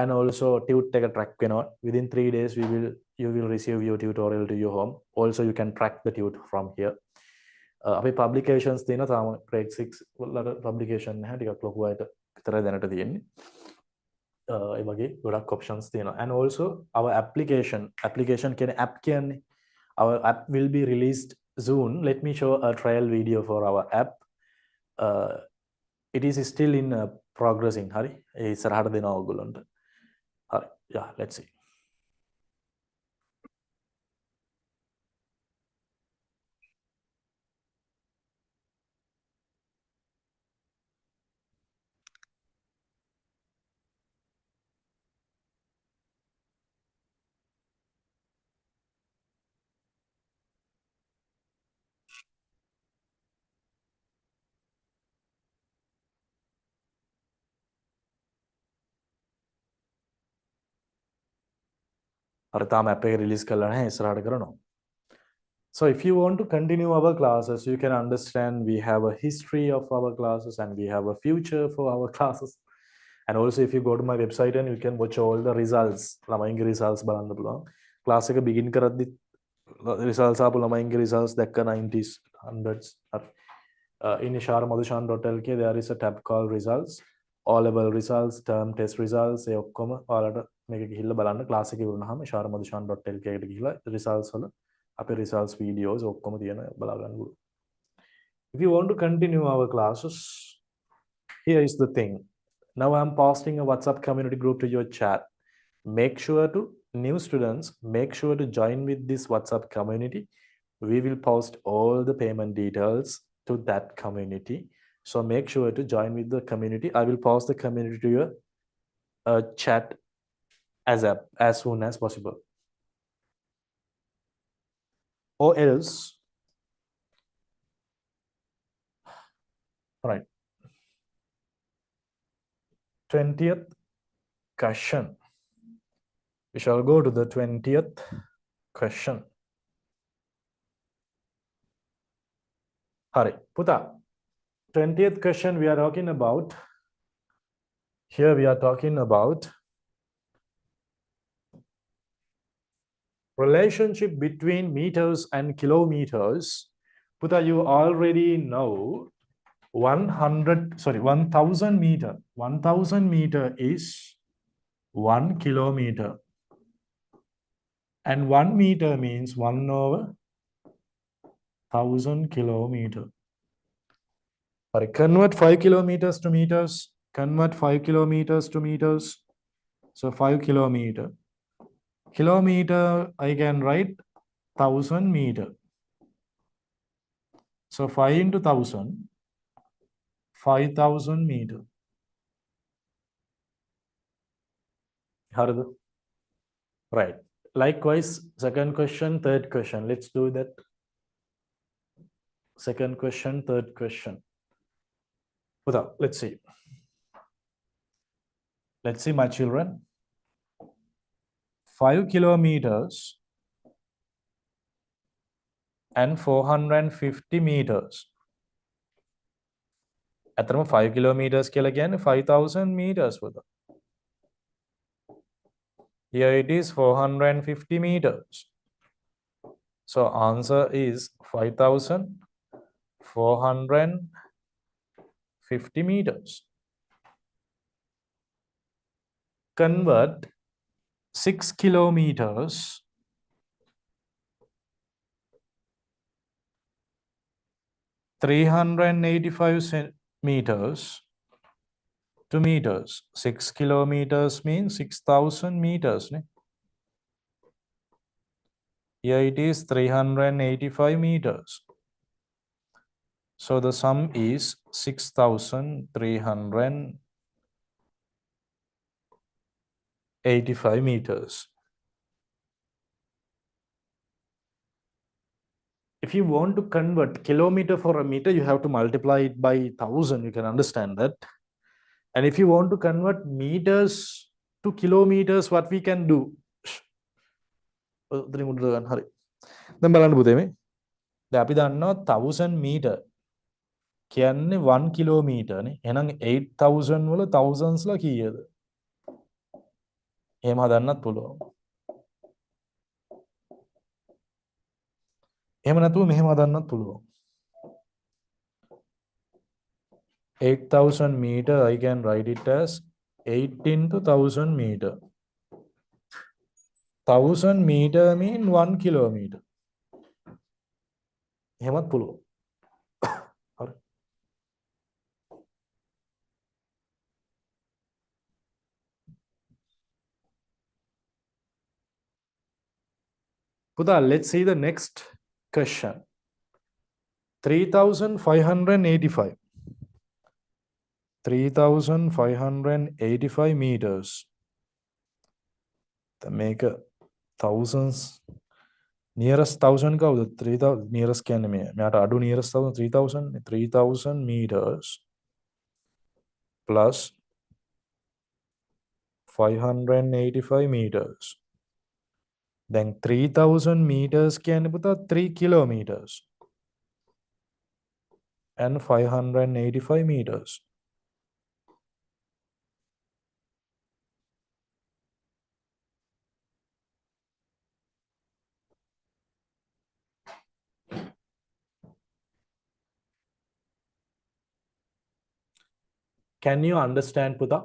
And also tute එක track වෙනවා. Within 3 days you will receive your tutorial to your home. Also you can track the tute from here. අපේ publications තියෙනවා තාම grade 6 වලට publication නැහැ ටිකක් ලොකු අයට විතරයි දැනට තියෙන්නේ. ඒ වගේ ගොඩක් options තියෙනවා. And also our application කියන app කියන්නේ our app will be released soon. Let me show a trial video for our app. It is still in progressing. හරි ඒ ඉස්සරහට දෙනවා ඔයගොල්ලන්ට. හරි yeah, let's see. හරි තාම app එක release කරලා නැහැ ඉස්සරහට කරනවා. So if you want to continue our classes, you can understand we have a history of our classes and we have a future for our classes. And also if you go to my website and you can watch all the results, ළමයින්ගේ results බලන්න පුළුවන්. Class එක begin කරද්දි results ආපු ළමයින්ගේ results දැක්ක 90s 100s. In isharamadushan.lk there is a tab called results. All level results, term test results, ඒ ඔක්කොම ඔයාලට මේක ගිහිල්ලා බලන්න. class එක ඉවරනහම isharamadushan.lk එකට ගිහිල්ලා results වල අපේ results videos ඔක්කොම තියෙන බලා ගන්න පුළුවන්. If you want to continue our classes, here is the thing. Now I'm posting a WhatsApp community group to your chat. Make sure to new students, make sure to join with this WhatsApp community. We will post all the payment details to that community. So make sure to join with the community. I will post the community to your chat as soon as possible. Or else, all right, 20th question. We shall go to the 20th question. Hari, Puta, 20th question we are talking about. Here we are talking about relationship between meters and kilometers. Puta, you already know 1000 meter. 1000 meter is 1 kilometer. And 1 meter means 1/1000 kilometer. Sorry, convert 5 kilometers to meters. Convert 5 kilometers to meters. So 5 kilometer. Kilometer, I can write 1000 meter. So 5 into 1000, 5000 meter. Haradu. Right. Likewise, second question, third question. Let's do that. Second question, third question. Let's see. Let's see, my children. 5 kilometers and 450 meters. ඇතරම 5 kilometers කියලා කියන්නේ 5000 meters පුතා. Here it is 450 meters. So answer is 5450 meters. Convert 6 kilometers (385 meters) to meters. 6 kilometers means 6000 meters. Ne? Here it is 385 meters. So the sum is 6385 meters. If you want to convert kilometer for a meter, you have to multiply it by 1000. You can understand that. And if you want to convert meters to kilometers, what we can do? දැන් බලන්න පුතේ මේ. දැන් අපි දන්නවා 1000 meter කියන්නේ 1 kilometer නේ. එහෙනම් 8000 වල thousands ලා කීයද? එහෙම හදන්නත් පුළුවන්. එහෙම නැතුව මෙහෙම හදන්නත් පුළුවන්. 8000 meter, I can write it as 8 into 1000 meter. 1000 meter mean 1 kilometer. එහෙමත් පුළුවන්. හරි. පුතා, let's see the next question. 3585. 3585 meters. The make thousands. Nearest 1000 කවුද? 3000 nearest කියන්නේ මේ. මෙයාට අඩු nearest 1000 3000 meters plus 585 meters. Then 3000 meters කියන්නේ පුතා 3 kilometers and 585 meters. Can you understand, Puta?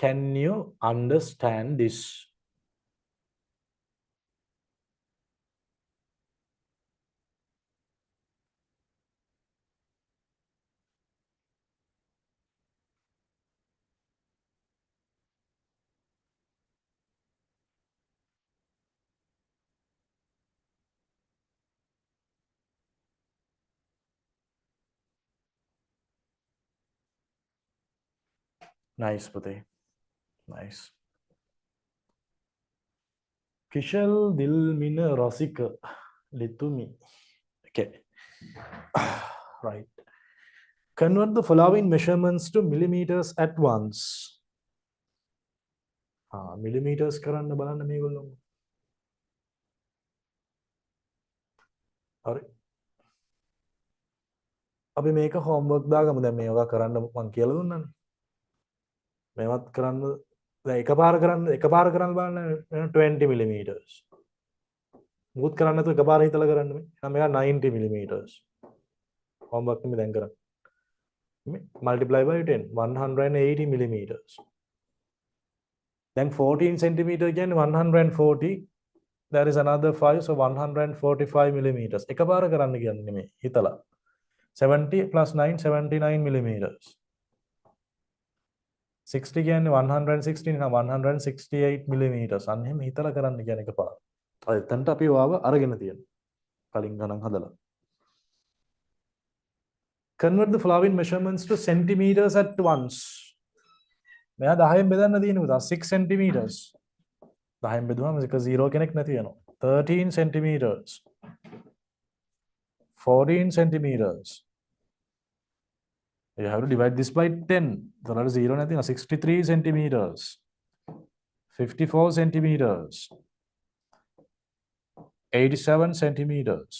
Can you understand this? Nice, Puti. Nice. Kishal dil mina rasika litumi. Okay. Right. Convert the following measurements to millimeters at once. Millimeters කරන්න බලන්න මේගොල්ලෝ. හරි. අපි මේක homework දාගමු. දැන් මේවා කරන්න මම කියලා දුන්නානේ. මේවත් කරන්න දැන් එකපාර කරන්න බලන්න 20 millimeters. මුකුත් කරන්න නැතුව එකපාර හිතලා කරන්න මේ. එහෙනම් මේක 90 millimeters. homework එක දැන් කරන්න. Multiply by 10, 180 millimeters. Then 14 centimeter again, 140. There is another 5, so 145 millimeters. එකපාර කරන්න කියන්නේ මේ හිතලා. 70 plus 9, 79 millimeters. 60 කියන්නේ 116 168 millimeters. අන්න එහෙම හිතලා කරන්න කියන එක පාර. අය එතනට අපි වාව අරගෙන තියෙනවා. කලින් ගණන් හදලා. Convert the following measurements to centimeters at once. මෙයා 10න් බෙදන්න තියෙනවා පුතා 6 centimeters. 10න් බෙදුවම එක 0 කෙනෙක් නැති වෙනවා. 13 centimeters. 14 centimeters. You have to divide this by 10. එතකොට 0 නැති වෙනවා 63 centimeters. 54 centimeters. 87 centimeters.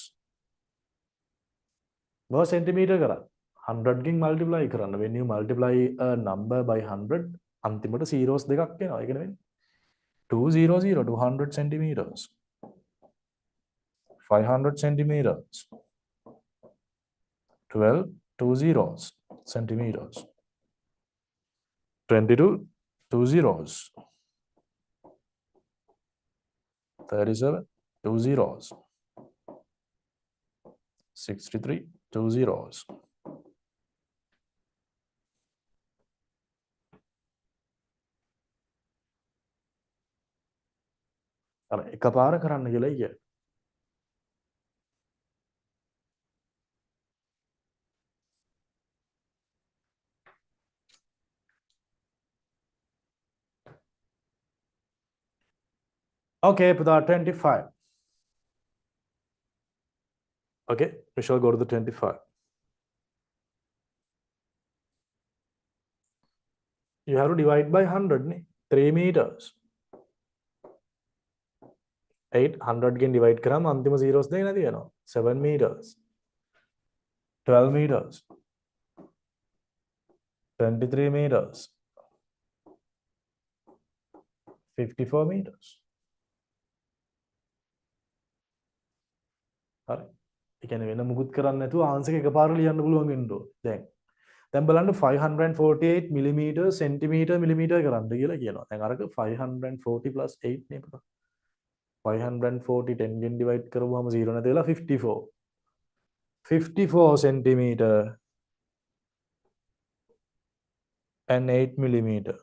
More centimeter කරා 100 ගෙන් multiply කරන්න. When you multiply a number by 100 අන්තිමට zeros දෙකක් එනවා. ඒක නෙවෙයි 200 200 centimeters. 500 centimeters. 12 2 zeros centimeters. 22 2 zeros. 37 2 zeros. 63 2 zeros. අර එකපාර කරන්න කියලා කිය. Okay, පුතා 25. Okay, we shall go to the 25. You have to divide by 100, ne? 3 meters. 800 ගෙන් divide කරාම අන්තිම zeros දෙක නැති වෙනවා. 7 meters. 12 meters. 23 meters. 54 meters. හරි. ඒ කියන්නේ වෙන මුකුත් කරන්න නැතුව ආන්සර් එක එකපාර ලියන්න පුළුවන් වෙන්න ඕනේ. දැන් බලන්න 548 millimeter centimeter millimeter කරන්න කියලා කියනවා. දැන් අරක 540 plus 8 නේ පුතා. 540 10 ගෙන් divide කරපුවාම 0 නැති වෙලා 54. 54 centimeter and 8 millimeter.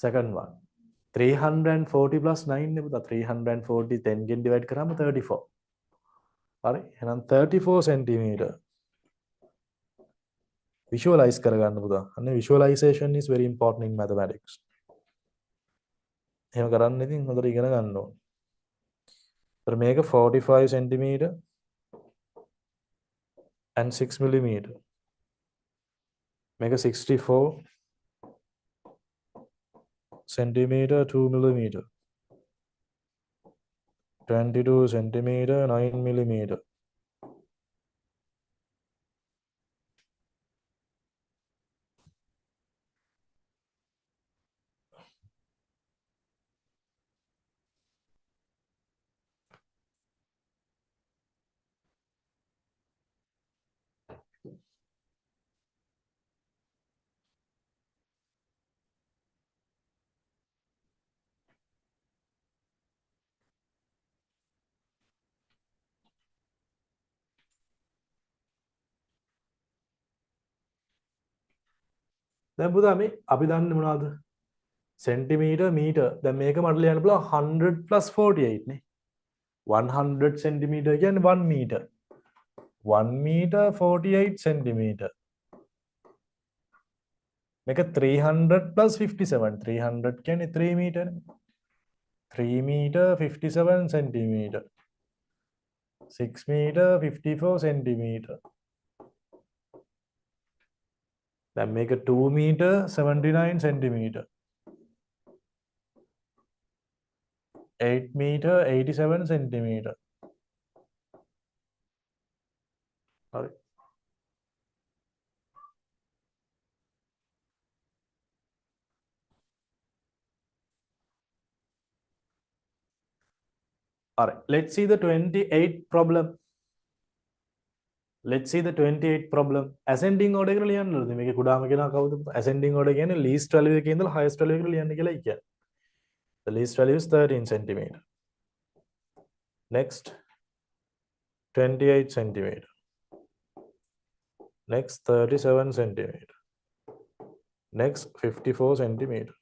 Second one. 340 plus 9 නේ පුතා. 340 10 ගෙන් divide කරාම 34. හරි. එහෙනම් 34 centimeter. Visualize කරගන්න පුතා. අන්න visualization is very important in mathematics. එහෙම කරන්න ඉතින් හොඳට ඉගෙන ගන්න ඕන. ඒතර මේක 45 centimeter and 6 millimeter. මේක 64 centimeter 2 millimeter. 22 centimeter 9 millimeter. දැන් පුතා මේ අපි දන්නේ මොනවද? centimeter meter. දැන් මේක මට ලියන්න පුළුවන් 100 plus 48 නේ. 100 centimeter කියන්නේ 1 meter. 1 meter 48 centimeter. මේක 300 plus 57. 300 කියන්නේ 3 meter නේ. 3 meter 57 centimeter. 6 meter 54 centimeter. Then make a 2 meter 79 centimeter. 8 meter 87 centimeter. Sorry. All right, let's see the 28th problem. Let's see the 28th problem. Ascending order එක ලියන්න ඕනේ. මේකේ කුඩාම කෙනා කවුද? Ascending order කියන්නේ least value එකේ ඉඳලා highest value එකට ලියන්න කියලා කියන්නේ. The least value is 13 centimeter. Next 28 centimeter. Next 37 centimeter. Next 54 centimeter.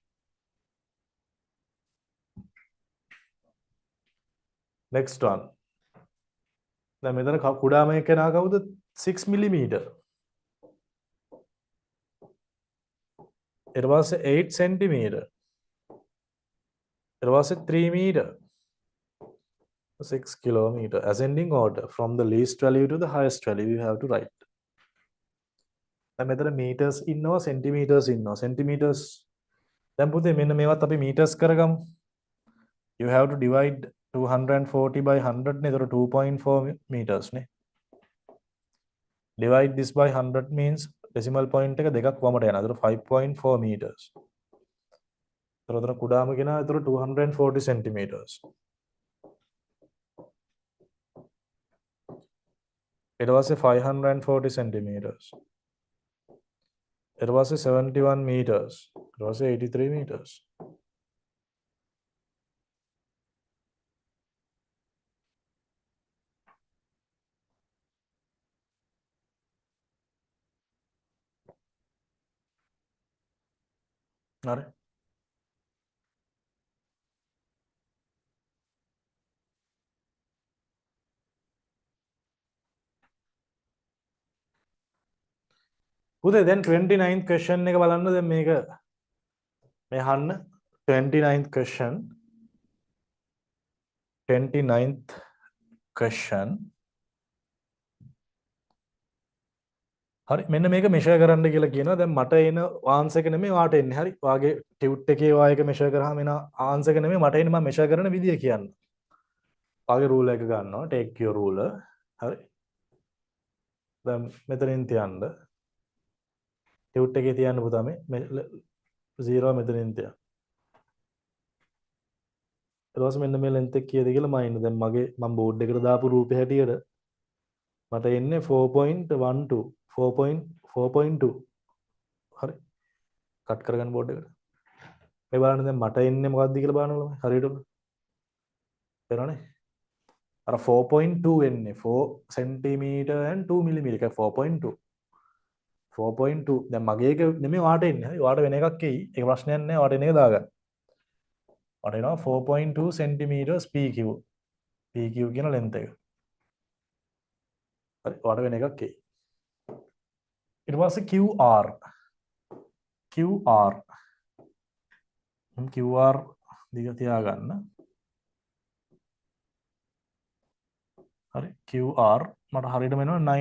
Next one. දැන් මෙතන කුඩාම එකනා කවුද? 6 millimeter. ඊට පස්සේ 8 centimeter. ඊට පස්සේ 3 meter. 6 kilometer. Ascending order from the least value to the highest value you have to write. දැන් මෙතන meters ඉන්නවා centimeters ඉන්නවා. Centimeters දැන් පුතේ මෙන්න මේවත් අපි meters කරගමු. You have to divide 240 by 100 නේ. ඒතර 2.4 meters නේ. Divide this by 100 means decimal point එක දෙකක් වමට යනවා. ඒතර 5.4 meters. ඒතර කුඩාම කෙනා ඒතර 240 centimeters. ඊට පස්සේ 540 centimeters. ඊට පස්සේ 71 meters. ඊට පස්සේ 83 meters. හරි. පුතේ දැන් 29th question එක බලන්න දැන් මේක මේ අහන්න 29th question 29th question හරි මෙන්න මේක මෙෂර් කරන්න කියලා කියනවා දැන් මට එන ආන්සර් එක නෙමෙයි ඔයාට එන්නේ හරි ඔයාගේ ටියුට් එකේ ඔයා එක මෙෂර් කරාම එන ආන්සර් එක නෙමෙයි මට එන්නේ මම මෙෂර් කරන විදිය කියන්න ඔයාගේ රූලර් එක ගන්නවා take your ruler හරි දැන් මෙතනින් තියන්න ටියුට් එකේ තියන්න පුතා මේ 0 මෙතනින් තියන්න ඊට පස්සේ මෙන්න මේ length එක කීයද කියලා මම ඉන්න දැන් මම බෝඩ් එකට දාපු රූපේ හැටියට මට එන්නේ 4.12 4.2 හරි කට් කරගන්න බෝඩ් එකට මේ බලන්න දැන් මට එන්නේ මොකක්ද කියලා බලන්න හරියට තේරෙනවනේ අර 4.2 එන්නේ 4 centimeter and 2 millimeter එක 4.2 4.2 දැන් මගේ එක නෙමෙයි ඔයාට එන්නේ හරි ඔයාට වෙන එකක් එයි ඒක ප්‍රශ්නයක් නෑ ඔයාට එන එක දාගන්න ඔයාට එනවා 4.2 centimeters PQ PQ කියන length එක හරි ඔයාට වෙන එකක් එයි ඊට පස්සේ QR QR QR දිග තියාගන්න හරි QR මට හරියටම එනවා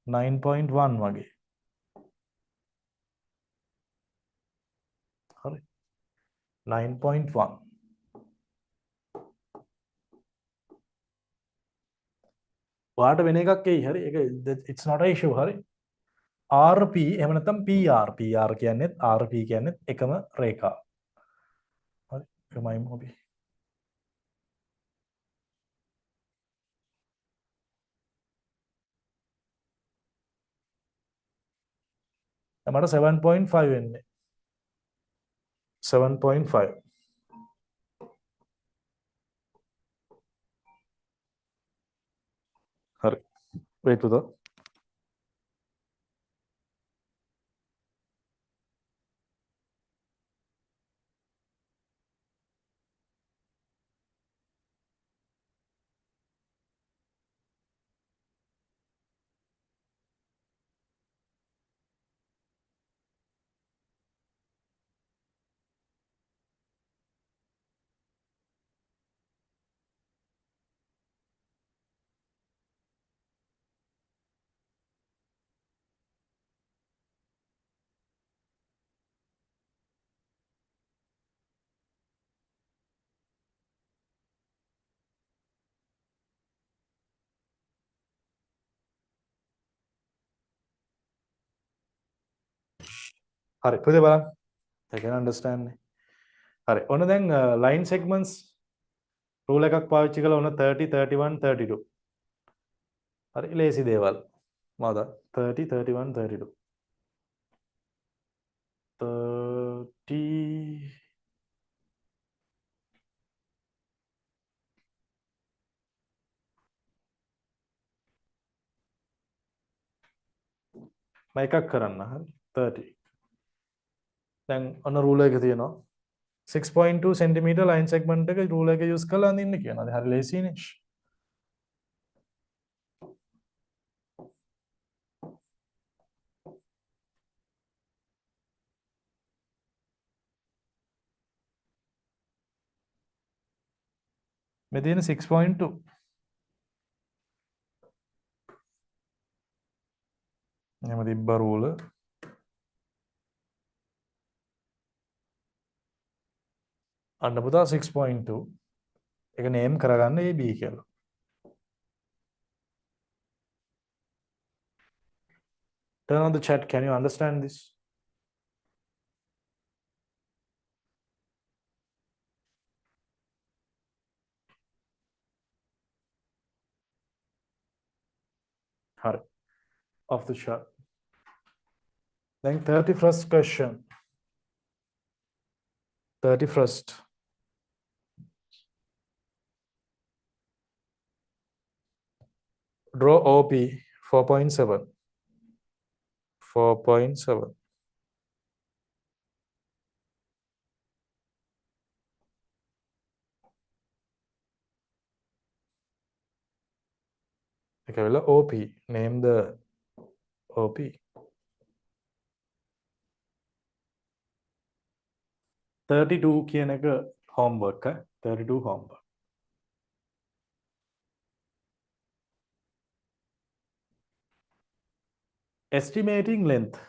9.1 වගේ හරි 9.1 ඔයාට වෙන එකක් එයි හරි ඒක it's not a issue හරි RP එහෙම නැත්නම් PR PR කියන්නේ RP කියන්නේ එකම රේඛා හරි එකමයි මොබි මට 7.5 එන්නේ 7.5 හරි wait පුතා හරි පුතේ බලන්න I can understand හරි ඔන්න දැන් line segments rule එකක් පාවිච්චි කරලා ඔන්න 30 31 32 හරි ලේසි දේවල් මොකද 30 31 32 30 මම එකක් කරන්න. හරි 30. දැන් ඔන්න රූලර් එක තියෙනවා. 6.2 centimeter line segment එක රූලර් එක use කරලා අඳින්න කියනවා. හරි ලේසියිනේ. මේ තියෙන 6.2 එහෙම තිබ්බ රූලර් අන්න පුතා 6.2 එක නේම් කරගන්න AB කියලා. Turn on the chat. Can you understand this? හරි. Off the chart. Then 31st question. 31st. Draw OP 4.7. 4.7. Okay, well, OP. Name the OP. $32 කියන එක homework. 32 homework. Estimating length.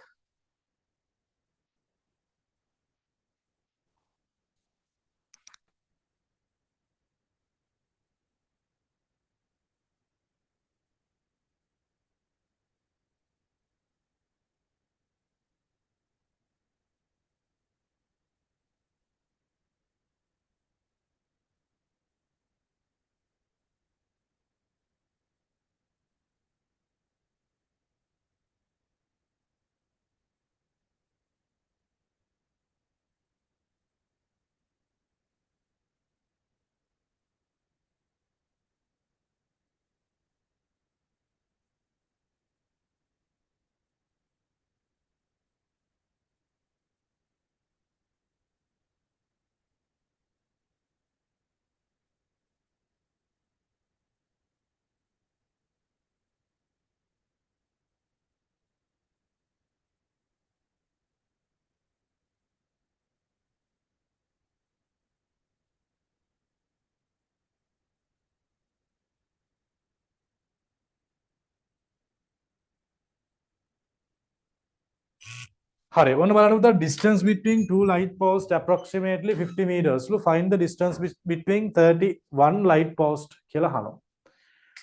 හරි ඔන්න බලන්න පුතා distance between two light posts approximately 50 meters. Find the distance between 31 light post කියලා අහනවා.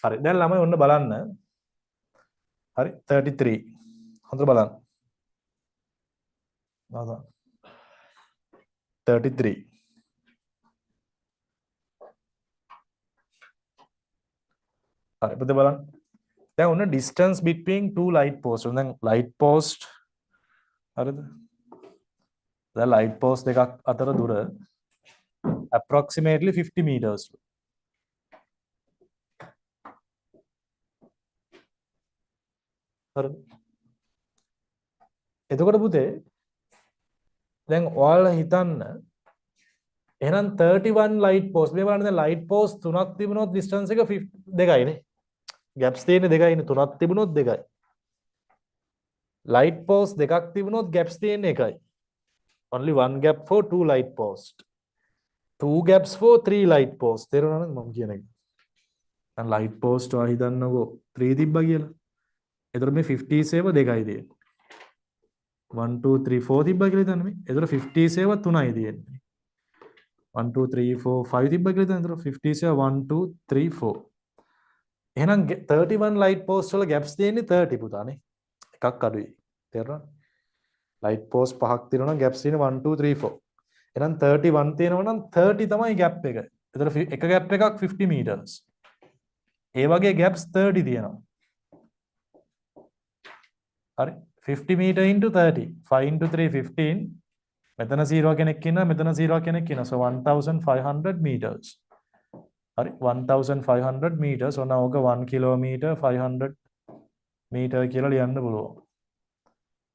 හරි දැන් ළමයි ඔන්න බලන්න. හරි 33. හොඳට බලන්න. 33. හරි පුතේ බලන්න. දැන් ඔන්න distance between two light posts. දැන් light post හරිද? දැන් light post දෙකක් අතර දුර approximately 50 meters. හරිද? එතකොට පුතේ දැන් ඔයාලා හිතන්න එහෙනම් 31 light post මේ බලන්න දැන් light post තුනක් තිබුණොත් distance එක 2යිනේ. gaps තියෙන්නේ 2යිනේ. තුනක් තිබුණොත් 2යි. light post දෙකක් තිබුණොත් gaps තියෙන්නේ 1යි. only one gap for two light post. Two gaps for three light post. තේරුණාද මම කියන එක? දැන් light post ඔයා හිතන්නකෝ 3 තිබ්බා කියලා. එතකොට මේ 57 2යි තියෙන්නේ. 1 2 3 4 තිබ්බා කියලා හිතන්න මේ. එතකොට 57 3යි තියෙන්නේ. 1 2 3 4 5 තිබ්බා කියලා හිතන්න. එතකොට 57 1 2 3 4. එහෙනම් 31 light post වල gaps තියෙන්නේ 30 පුතානේ. එකක් අඩුයි. තේරුණාද? light post පහක් තියෙනවා නම් gaps තියෙන්නේ 1 2 3 4. එහෙනම් 31 තියෙනවා නම් 30 තමයි gap එක. එතකොට එක gap එකක් 50 meters. ඒ වගේ gaps 30 තියෙනවා. හරි 50 meter into 30 5 into 3 15 මෙතන 0 කෙනෙක් ඉන්නවා මෙතන 0 කෙනෙක් ඉන්නවා so 1500 meters හරි 1500 meters ඔන්න ඕක 1 kilometer 500 meter කියලා ලියන්න පුළුවන්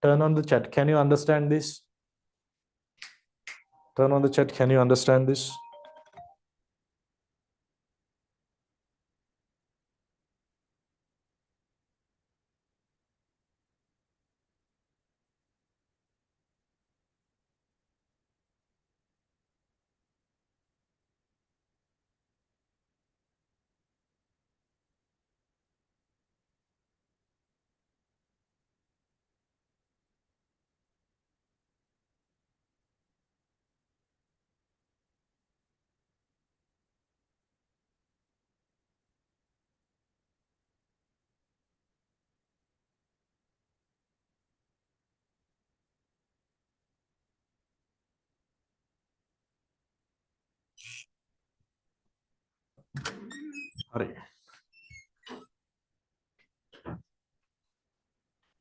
Turn on the chat. Can you understand this? Turn on the chat. Can you understand this? Hurry.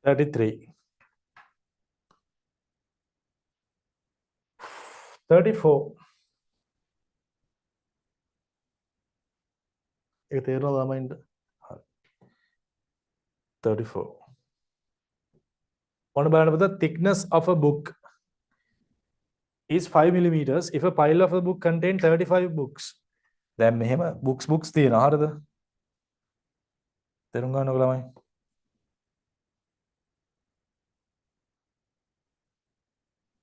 33. 34. ඒක තේරෙනවද ළමයින්ට? හරි. 34. ඔන්න බලන්න පුතා, thickness of a book is 5 millimeters if a pile of a book contain 35 books. දැන් මෙහෙම books තියෙනවා හරිද? තේරුම් ගන්නකො ළමයි.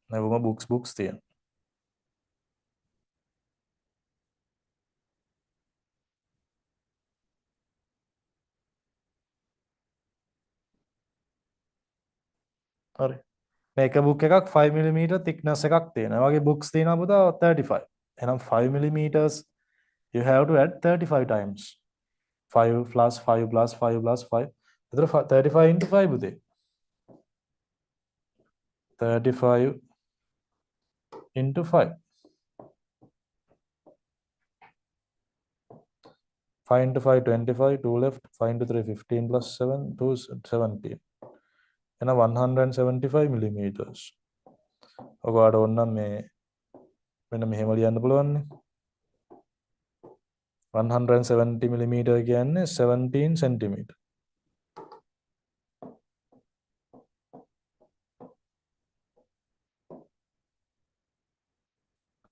නැවුම books තියෙනවා. හරි. මේක book එකක් 5 mm thickness එකක් තියෙනවා. ඒ වගේ books තියෙනවා පුතා 35. එහෙනම් 5 millimeters you have to add 35 times. 5 plus 5 plus 5 plus 5. එතකොට 35 into 5 පුතේ. 35 into 5. 5 into 5 25, 2 left, 5 into 3 15 plus 7 2 17. එහෙනම් 175 millimeters. ඔයාලට ඕන නම් මේ මෙන්න මෙහෙම ලියන්න පුළුවන් නේ. 170 millimeter කියන්නේ 17 centimeter.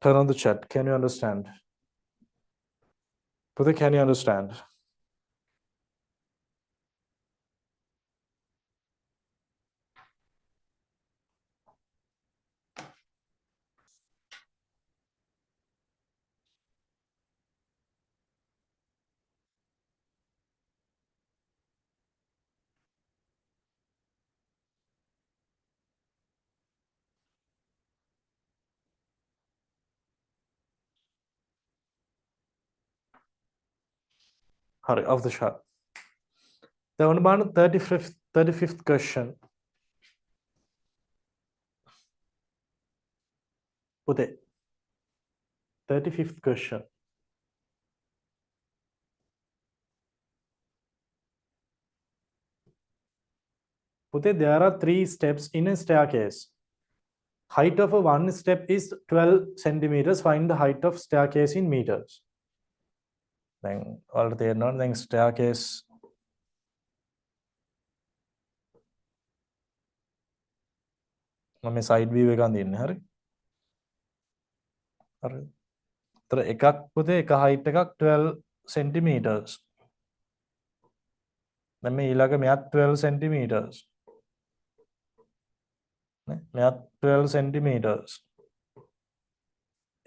Turn on the chat. Can you understand? Putha, can you understand? Hurry, off the shot. The one 35th question. Putha, 35th question. Putha, there are 3 steps in a staircase. Height of a one step is 12 centimeters. Find the height of staircase in meters. Then all there not then staircase. මම side view එකක් අඳින්නේ හරි. හරි. ඒතර එකක් පුතේ එක height එකක් 12 centimeters. දැන් මේ ඊළඟ මෙයත් 12 centimeters. නේ මෙයත් 12 centimeters.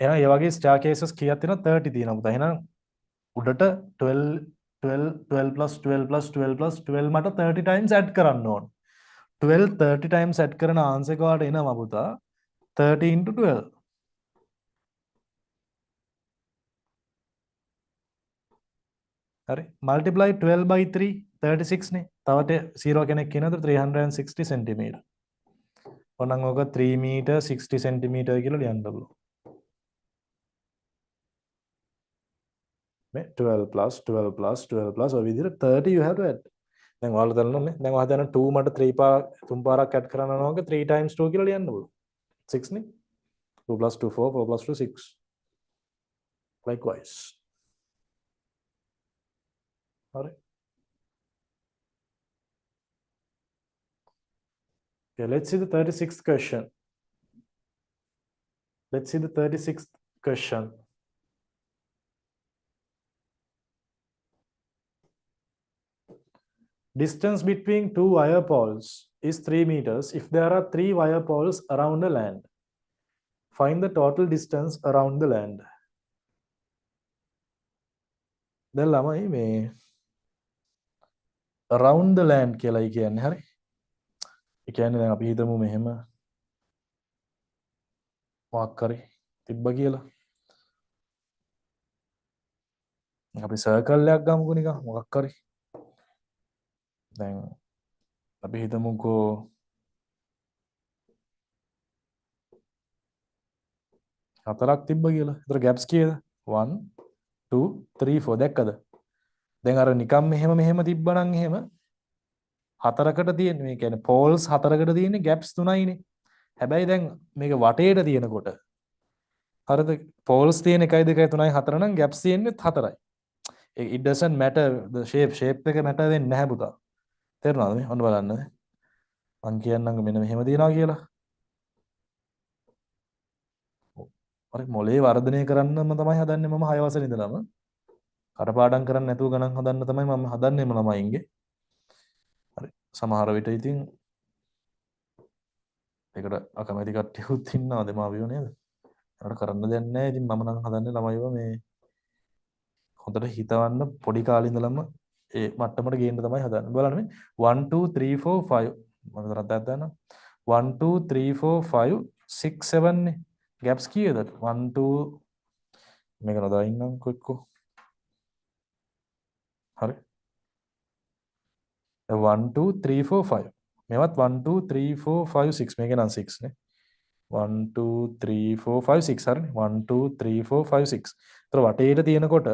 එහෙනම් ඒ වගේ staircases කීයක් තියෙනවද? 30 තියෙනවා පුතා. එහෙනම් උඩට 12 12 12 plus 12 plus 12 plus 12 මට 30 times add කරන්න ඕන. 12 30 times add කරන answer එක ඔයාලට එනවා පුතා 30 into 12. හරි. multiply 12 by 3 36 නේ. තවට 0 කෙනෙක් කියනද 360 centimeter. ඔන්නම් ඕක 3 meter 60 centimeter කියලා ලියන්න පුළුවන්. මේ 12 plus 12 plus 12 plus ඔය විදිහට 30 you have to add. දැන් ඔයාලා දන්නවනේ. දැන් ඔයා හදන 2 මට 3 පාර 3 පාරක් add කරන්න ඕනක 3 times 2 කියලා ලියන්න පුළුවන්. 6 නේ. 2 plus 2 4 4 plus 2 6. Likewise. හරි. Okay, let's see the 36th question. Let's see the 36th question. Distance between two wire poles is 3 meters if there are 3 wire poles around the land. Find the total distance around the land. දැන් ළමයි මේ around the land කියලායි කියන්නේ හරි. ඒ කියන්නේ දැන් අපි හිතමු මෙහෙම මොකක් හරි තිබ්බ කියලා. අපි සර්කල් එකක් ගමුකෝ නිකන් මොකක් හරි. දැන් අපි හිතමුකෝ හතරක් තිබ්බ කියලා. ඒතර ගැප්ස් කීයද? 1 2 3 4 දැක්කද? දැන් අර නිකම් මෙහෙම තිබ්බනම් එහෙම හතරකට තියෙන මේ කියන්නේ පෝල්ස් හතරකට තියෙන්නේ ගැප්ස් 3යිනේ. හැබැයි දැන් මේක වටේට තියෙනකොට හරිද පෝල්ස් තියෙන 1 2 3 4 නම් ගැප්ස් තියෙන්නේ 4යි. it doesn't matter the shape එක matter වෙන්නේ නැහැ පුතා. තේරුණාද මේ? ඔන්න බලන්න. මං කියන්නම් මෙන්න මෙහෙම තියනවා කියලා. හරි මොලේ වර්ධනය කරන්නම තමයි හදන්නේ මම 6 වසරේ ඉඳලම. කටපාඩම් කරන්න නැතුව ගණන් හදන්න තමයි මම හදන්නේම ළමයින්ගේ. හරි සමහර විට ඉතින් ඒකට අකමැති කට්ටියුත් ඉන්නවා දෙමාපියෝ නේද? ඒකට කරන්න දෙයක් නැහැ. ඉතින් මම නම් හදන්නේ ළමයිව මේ හොඳට හිතවන්න පොඩි කාලේ ඉඳලම ඒ මට්ටමට ගේන්න තමයි හදන්නේ. බලන්න මේ 1 2 3 4 5 මම තරක් දාන්න 1 2 3 4 5 6 7 නේ. ගැප්ස් කීයද? 1 2 මේක නදායින්නම් කොක්කෝ. හරි. 1 2 3 4 5 මේවත් 1 2 3 4 5 6 මේක නම් 6 නේ. 1 2 3 4 5 6 හරිනේ 1 2 3 4 5 6. ඒතර වටේට තියෙනකොට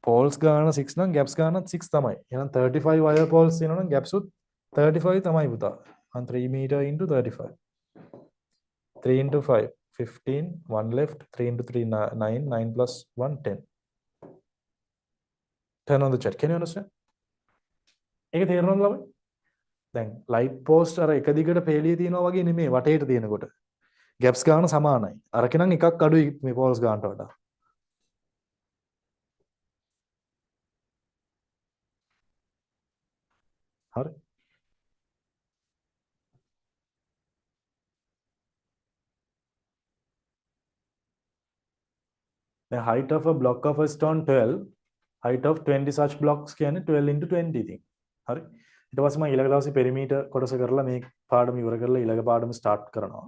poles ගාන 6 නම් gaps ගානත් 6 තමයි. එහෙනම් 35 wire poles තියෙනවා නම් gaps උත් 35 තමයි පුතා. 3 meter into 35. 3 into 5 15 1 left 3 into 3 9 9 plus 1 10. Turn on the chat. Can you understand? ඒක තේරෙනවද ළමයි? දැන් light post අර එක දිගට පේලිය තියෙනවා වගේ නෙමෙයි වටේට තියෙනකොට. gaps ගාන සමානයි. අරක නම් එකක් අඩුයි මේ poles ගානට වඩා. හරි. The height of a block of a stone 12, height of 20 such blocks කියන්නේ 12 into 20 ඉතින්. හරි. ඊට පස්සේ මම ඊළඟ දවසේ පෙරිමීටර් කොටස කරලා මේ පාඩම ඉවර කරලා ඊළඟ පාඩම ස්ටාර්ට් කරනවා.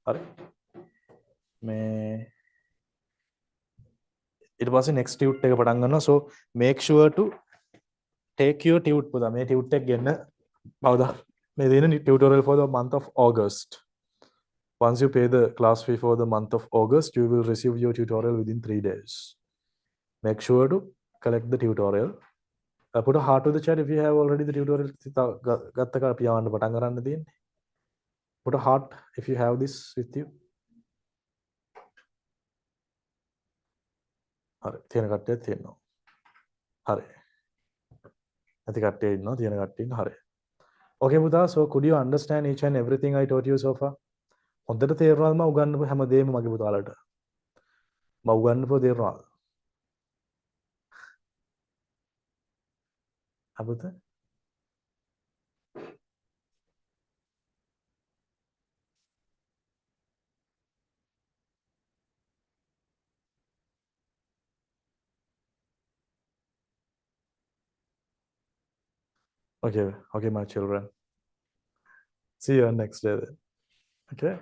හරි. මේ ඊට පස්සේ next tute එක පටන් ගන්නවා. So make sure to take your tute පුතා. මේ tute එක ගෙන්න කවුද? මේ දෙන tutorial for the month of August. Once you pay the class fee for the month of August, you will receive your tutorial within 3 days. Make sure to collect the tutorial. Put a heart to the chat if you have already the tutorial. Put a heart if you have this with you. හරි තියෙන කට්ටිය තියෙනවා. හරි. නැති කට්ටිය ඉන්නවා තියෙන කට්ටිය ඉන්න හරි. Okay පුතා, so could you understand each and everything I taught you so far? හොඳට තේරුණාද මම උගන්වපු හැමදේම මගේ පුතාලට? මම උගන්වපුව තේරුණාද? අපුත? Okay, okay my children. See you next day then. Okay?